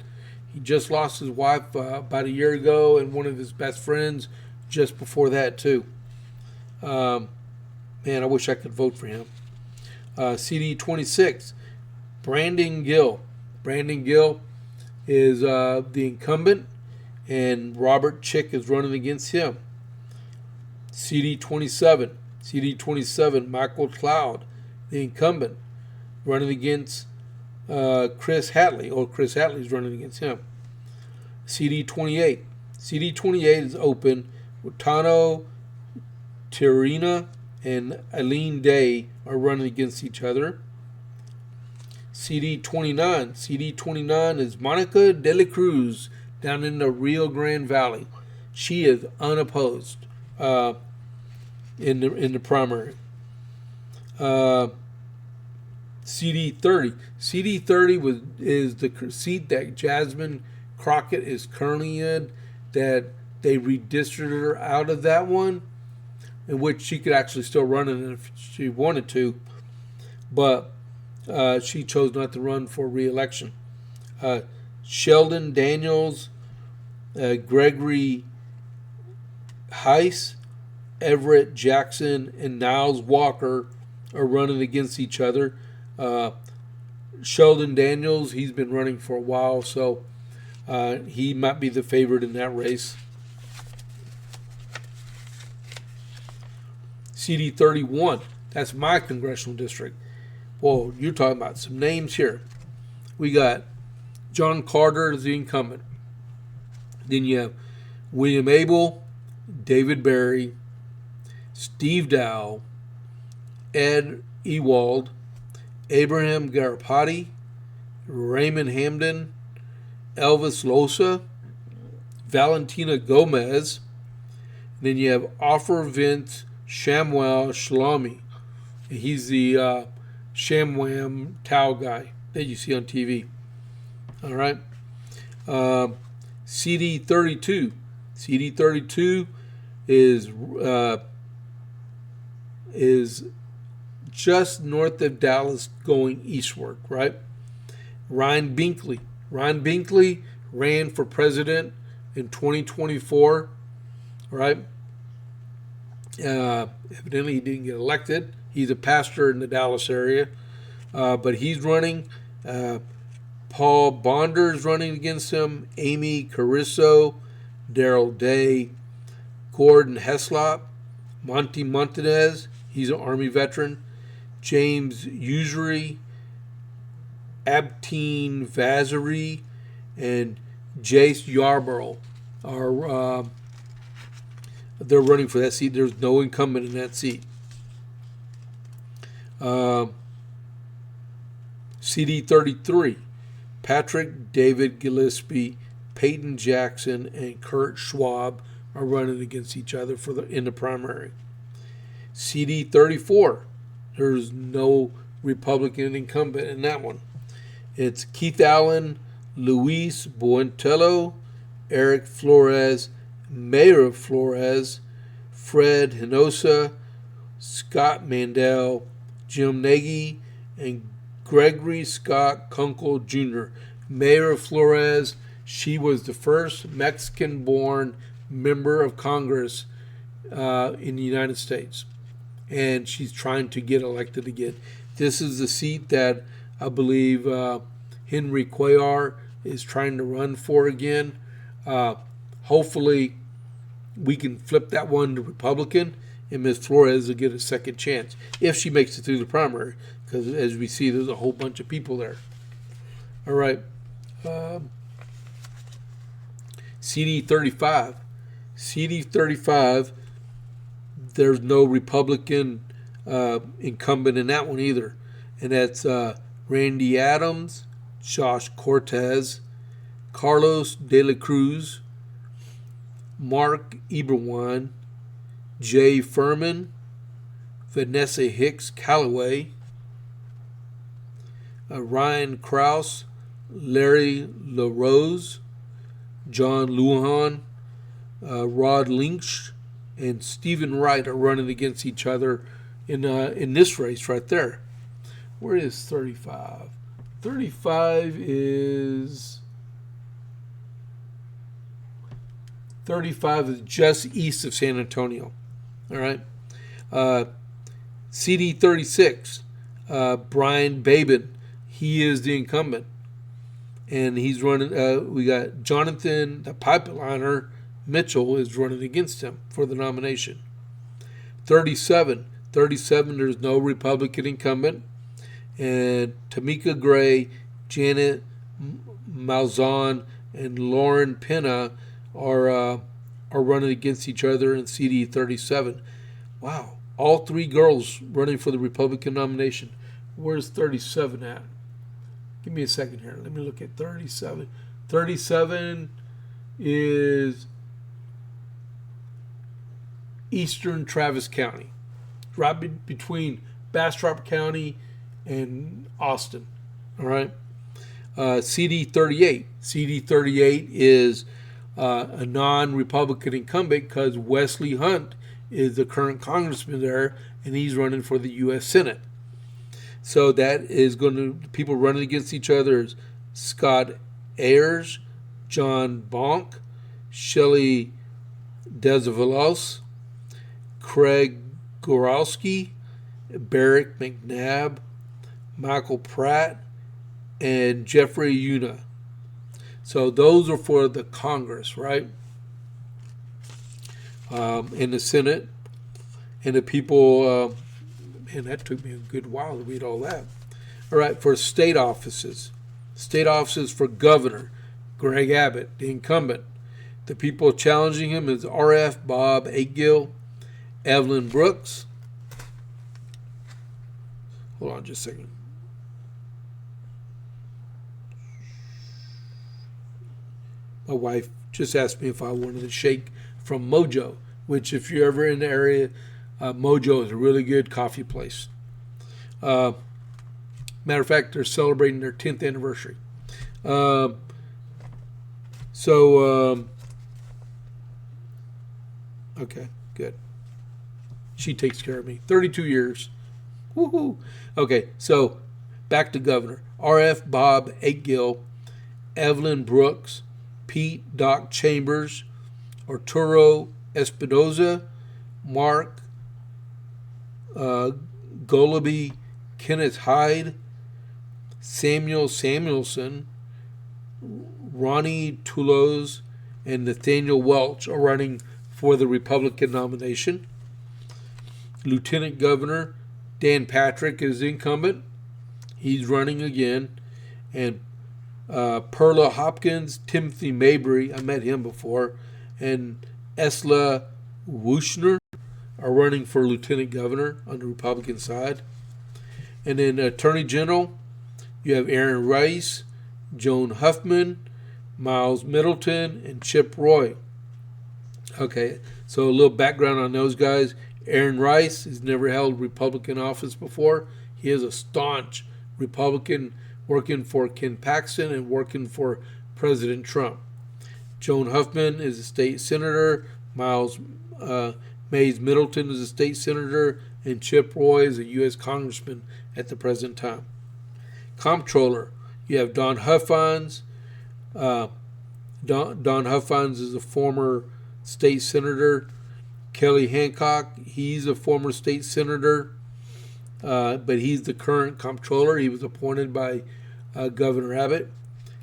He just lost his wife about a year ago, and one of his best friends just before that too. Man, I wish I could vote for him. CD26, Brandon Gill. Brandon Gill is the incumbent, and Robert Chick is running against him. CD27, Michael Cloud, the incumbent, running against Chris Hatley, or Chris Hatley's running against him. CD28 is open with Tano Tirina and Eileen Day are running against each other. CD29 is Monica De La Cruz down in the Rio Grande Valley. She is unopposed in the primary. CD30 is the seat that Jasmine Crockett is currently in, that they redistricted her out of that one, in which she could actually still run it if she wanted to, but she chose not to run for re-election. Sheldon Daniels, Gregory Heiss, Everett Jackson, and Niles Walker are running against each other. Sheldon Daniels, he's been running for a while, so he might be the favorite in that race. CD31, that's my congressional district. Whoa, you're talking about some names here. We got John Carter as the incumbent. Then you have William Abel, David Berry, Steve Dow, Ed Ewald, Abraham Garapati, Raymond Hamden, Elvis Losa, Valentina Gomez. Then you have Offer Vince Shamwell Shlomi. He's the Shamwam Tao guy that you see on TV. All right. CD32. CD32 is just north of Dallas going eastward, right? Ryan Binkley. Ryan Binkley ran for president in 2024, right? Evidently he didn't get elected. He's a pastor in the Dallas area, but he's running. Paul Bonder is running against him. Amy Carrizo, Daryl Day, Gordon Heslop, Monty Montanez, he's an Army veteran. James Usury, Abtine Vazari, and Jace Yarborough are they're running for that seat. There's no incumbent in that seat. CD33, Patrick David Gillespie, Peyton Jackson, and Kurt Schwab are running against each other in the primary. CD34, there's no Republican incumbent in that one. It's Keith Allen, Luis Buentello, Eric Flores, Mayor of Flores, Fred Hinosa, Scott Mandel, Jim Nagy, and Gregory Scott Kunkel Jr. Mayor of Flores, she was the first Mexican-born member of Congress in the United States, and she's trying to get elected again. This is the seat that I believe Henry Cuellar is trying to run for again. Hopefully, we can flip that one to Republican, and Ms. Flores will get a second chance if she makes it through the primary, because as we see, there's a whole bunch of people there. All right. CD35. CD35, there's no Republican incumbent in that one either. And that's Randy Adams, Josh Cortez, Carlos De La Cruz, Mark Eberwein, Jay Furman, Vanessa Hicks Callaway, Ryan Krause, Larry LaRose, John Lujan, Rod Lynch, and Stephen Wright are running against each other in this race right there. Where is 35? 35 is just east of San Antonio. All right. CD 36, Brian Babin, he is the incumbent, and he's running. We got Jonathan, the pipeliner Mitchell, is running against him for the nomination. 37, there's no Republican incumbent, and Tamika Gray, Janet Malzahn, and Lauren Pena are running against each other in CD 37. Wow, all three girls running for the Republican nomination. Where's 37 at? Give me a second here. Let me look at 37. 37 is eastern Travis County, right between Bastrop County and Austin. All right. CD 38. CD 38 is a non-Republican incumbent because Wesley Hunt is the current congressman there, and he's running for the U.S. Senate. So that is going to, people running against each other is Scott Ayers, John Bonk, Shelley Desavalos, Craig Gorowski, Barrick McNabb, Michael Pratt, and Jeffrey Una. So those are for the Congress, right? In the Senate. And the people, man, that took me a good while to read all that. All right, for state offices for governor, Greg Abbott, the incumbent. The people challenging him is RF Bob Agill, Evelyn Brooks. Hold on just a second. My wife just asked me if I wanted a shake from Mojo, which if you're ever in the area, Mojo is a really good coffee place. Matter of fact, they're celebrating their 10th anniversary. Okay, good. She takes care of me. 32 years. Woohoo. Okay, so back to governor. RF Bob Agill, Evelyn Brooks, Pete Doc Chambers, Arturo Espinoza, Mark Golaby, Kenneth Hyde, Samuel Samuelson, Ronnie Toulouse, and Nathaniel Welch are running for the Republican nomination. Lieutenant Governor Dan Patrick is incumbent. He's running again. And Perla Hopkins, Timothy Mabry, I met him before, and Esla Wushner are running for Lieutenant Governor on the Republican side. And then Attorney General, you have Aaron Rice, Joan Huffman, Miles Middleton, and Chip Roy. Okay, so a little background on those guys. Aaron Rice has never held Republican office before. He is a staunch Republican working for Ken Paxton and working for President Trump. Joan Huffman is a state senator. Miles Mays Middleton is a state senator. And Chip Roy is a U.S. congressman at the present time. Comptroller, you have Don Huffines. Don Huffines is a former state senator. Kelly Hancock, he's a former state senator, but he's the current comptroller. He was appointed by Governor Abbott.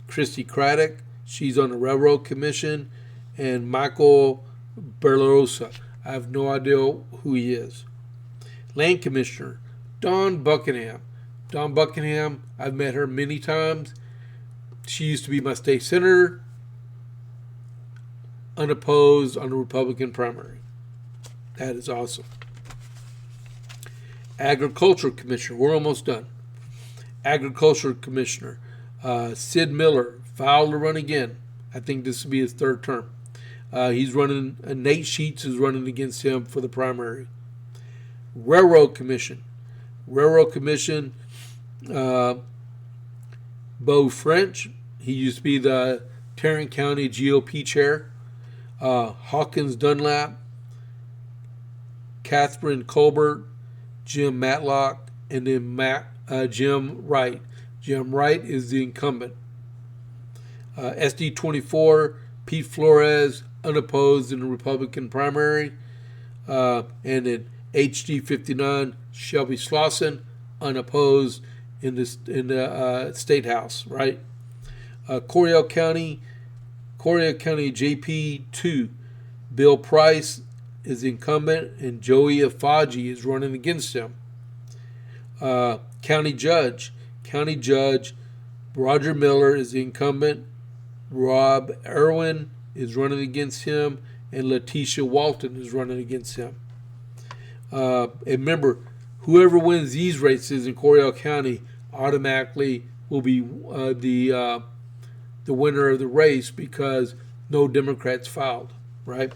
Christy Craddock, she's on the Railroad Commission. And Michael Berlarosa, I have no idea who he is. Land Commissioner, Dawn Buckingham. Dawn Buckingham, I've met her many times. She used to be my state senator, unopposed on the Republican primary. That is awesome. Agriculture Commissioner, we're almost done. Agriculture Commissioner, Sid Miller, filed to run again. I think this will be his third term. He's running, Nate Sheets is running against him for the primary. Railroad Commission, Beau French, he used to be the Tarrant County GOP chair. Hawkins Dunlap, Catherine Colbert, Jim Matlock, and then Jim Wright. Jim Wright is the incumbent. SD24, Pete Flores, unopposed in the Republican primary. And then HD59, Shelby Slauson, unopposed in the State House, right? Coryell County JP2, Bill Price is the incumbent, and Joey Afaji is running against him. County Judge, Roger Miller is the incumbent. Rob Irwin is running against him, and Letitia Walton is running against him. And remember, whoever wins these races in Coryell County automatically will be the winner of the race because no Democrats filed, right?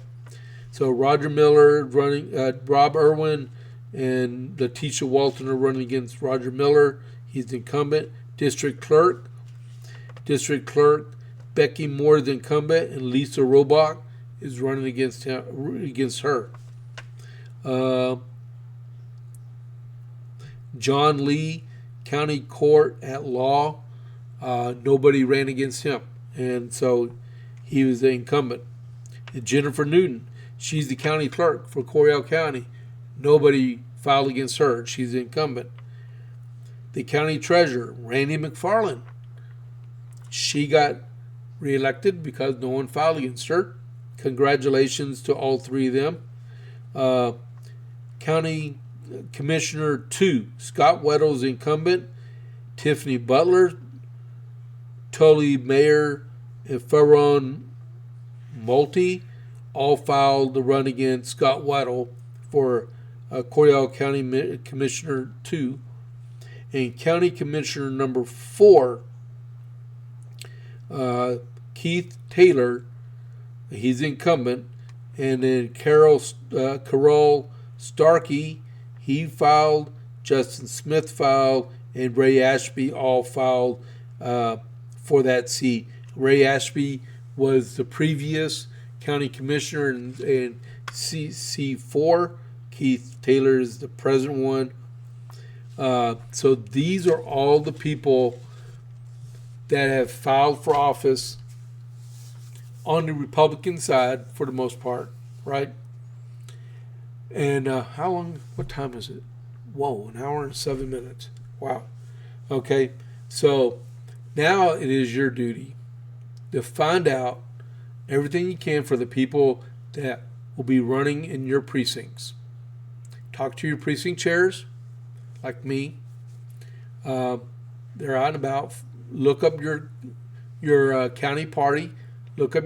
So Roger Miller running, Rob Irwin and Letitia Walton are running against Roger Miller. He's the incumbent. District Clerk, Becky Moore, the incumbent, and Lisa Robach is running against her. John Lee, County Court at Law, nobody ran against him, and so he was the incumbent. And Jennifer Newton, she's the county clerk for Coryell County. Nobody filed against her. She's the incumbent. The county treasurer, Randy McFarland, she got reelected because no one filed against her. Congratulations to all three of them. County Commissioner 2, Scott Weddle's incumbent. Tiffany Butler, Tully Mayer, and Ferron Multi all filed to run against Scott Weddle for Coryell County Commissioner 2. And County Commissioner number 4, Keith Taylor, he's incumbent. And then Carol Starkey, he filed. Justin Smith filed, and Ray Ashby all filed for that seat. Ray Ashby was the previous county commissioner in C4. Keith Taylor is the present one. So these are all the people that have filed for office on the Republican side for the most part, right? And how long, what time is it? Whoa, an hour and 7 minutes. Wow. Okay, so now it is your duty to find out everything you can for the people that will be running in your precincts. Talk to your precinct chairs, like me. They're out and about. Look up your county party. Look up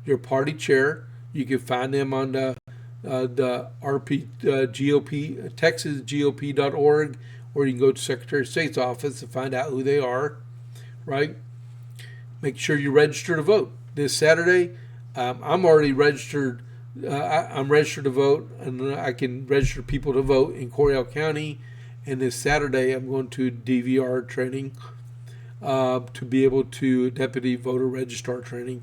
your party chair. You can find them on the GOP, TexasGOP.org, or you can go to Secretary of State's office to find out who they are, right? Make sure you register to vote. This Saturday, I'm already registered. I'm registered to vote, and I can register people to vote in Coryell County. And this Saturday, I'm going to DVR training to be able to deputy voter registrar training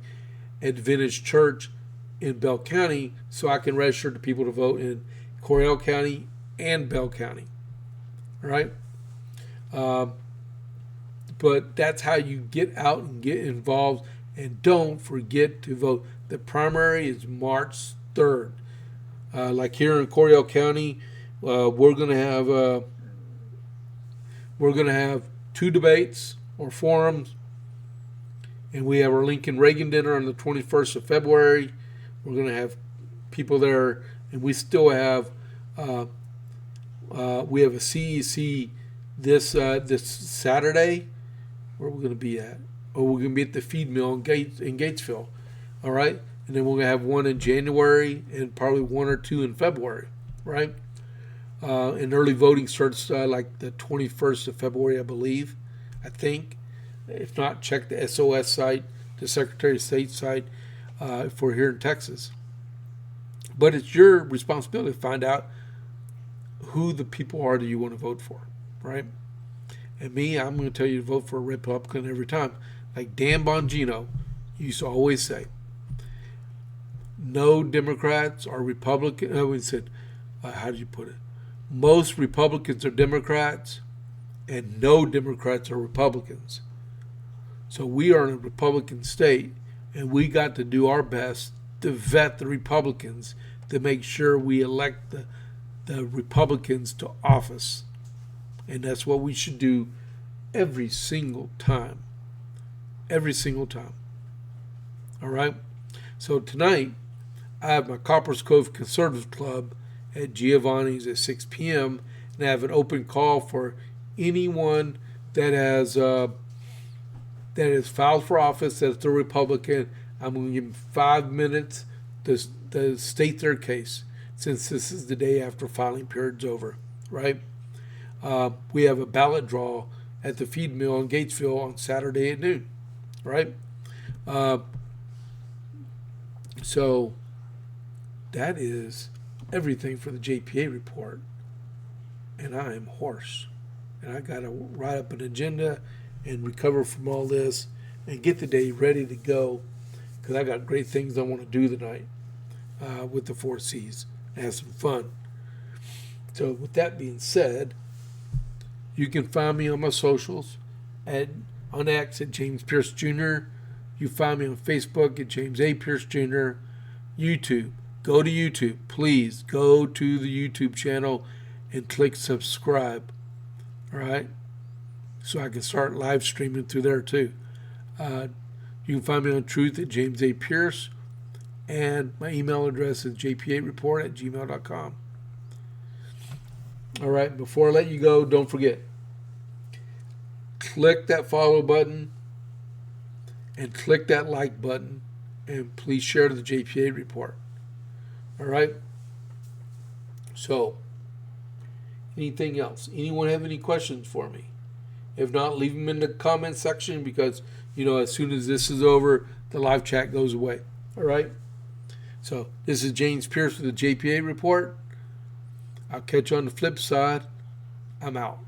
at Vintage Church in Bell County, so I can register the people to vote in Coryell County and Bell County. All right? But that's how you get out and get involved. And don't forget to vote. The primary is March 3rd. Like here in Coryell County, we're going to have 2 debates or forums, and we have our Lincoln Reagan dinner on the 21st of February. We're going to have people there, and we still have we have a CEC this Saturday. Where we're going to be at? Oh, we're going to be at the feed mill in Gatesville. All right, and then we're going to have one in January and probably 1 or 2 in February. Right, and early voting starts like the 21st of February, I believe. I think. If not, check the SOS site, the Secretary of State site for here in Texas. But it's your responsibility to find out who the people are that you want to vote for, right? And me, I'm going to tell you to vote for a Republican every time. Like Dan Bongino used to always say, no Democrats are Republican. Oh, we said, how did you put it? Most Republicans are Democrats, and no Democrats are Republicans. So we are in a Republican state, and we got to do our best to vet the Republicans to make sure we elect the Republicans to office. And that's what we should do every single time. Every single time. All right? So tonight, I have my Coppers Cove Conservative Club at Giovanni's at 6 p.m. and I have an open call for anyone that has filed for office that's a Republican. I'm going to give them 5 minutes to state their case, since this is the day after filing period's over, right? We have a ballot draw at the feed mill in Gatesville on Saturday at noon, right? So that is everything for the JP8 report, and I am hoarse, and I got to write up an agenda and recover from all this and get the day ready to go, because I got great things I want to do tonight with the 4 C's and have some fun. So with that being said, you can find me on my socials on X at James Pierce Jr. You find me on Facebook at James A. Pierce Jr. YouTube. Go to YouTube. Please go to the YouTube channel and click subscribe. All right? So I can start live streaming through there too. You can find me on Truth at James A. Pierce. And my email address is jp8report@gmail.com. All right, before I let you go, don't forget, click that follow button and click that like button, and please share the JP8 report. All right? So, anything else? Anyone have any questions for me? If not, leave them in the comment section, because, as soon as this is over, the live chat goes away. All right? So, this is James Pierce with the JP8 report. I'll catch you on the flip side. I'm out.